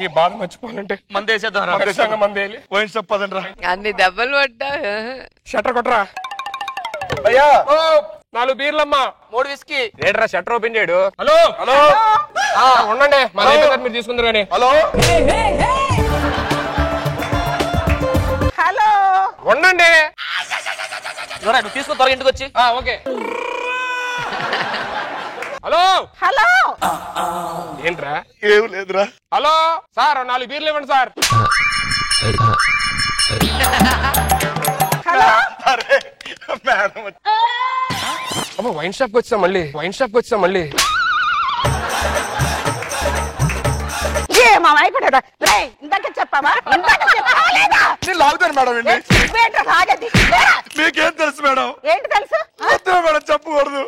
ఈ బాధ మర్చిపోవాలంటే మందేసేద్దాం. మందేయాలి. పోయిన చెప్పదండి రా. అన్ని దెబ్బలు పడ్డా. షట్టర్ కొట్టరా. అయ్యా 4 బీర్లమ్మా, 3 విస్కీ. ఏంట్రా షట్టర్ ఓపెన్ చేయడు? హలో హలో ఉండండి, మన మీరు తీసుకుందరు కానీ. హలో హలో ఉండండి. నువ్వు తీసుకుని త్వరగా ఇంటికి వచ్చి. ఓకే. Hello hello. ఏంట్రా? ఏం లేదురా. హలో సార్ 4 బీర్లు ఇవ్వండి సార్. హలో. అరే మేడం అమ్మ వైన్ షాప్కి వచ్చా మళ్ళీ. అయిపోయాడా? ఇందాక చెప్పావా? నేను లాగుతాను మేడం. లాగది. మీకేం తెలుసు మేడం? ఏంటి తెలుసు? మేడం చెప్పకూడదు.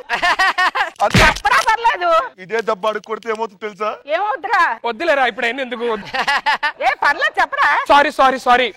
చెప్పడా పర్లేదు. ఇదే దెబ్బ అడుగు కొడితే ఏమవుతుంది తెలుసా? ఏమవుతురా? వద్దులేరా ఇప్పుడు ఎందుకు? ఏ పర్లేదు చెప్పరా. సారీ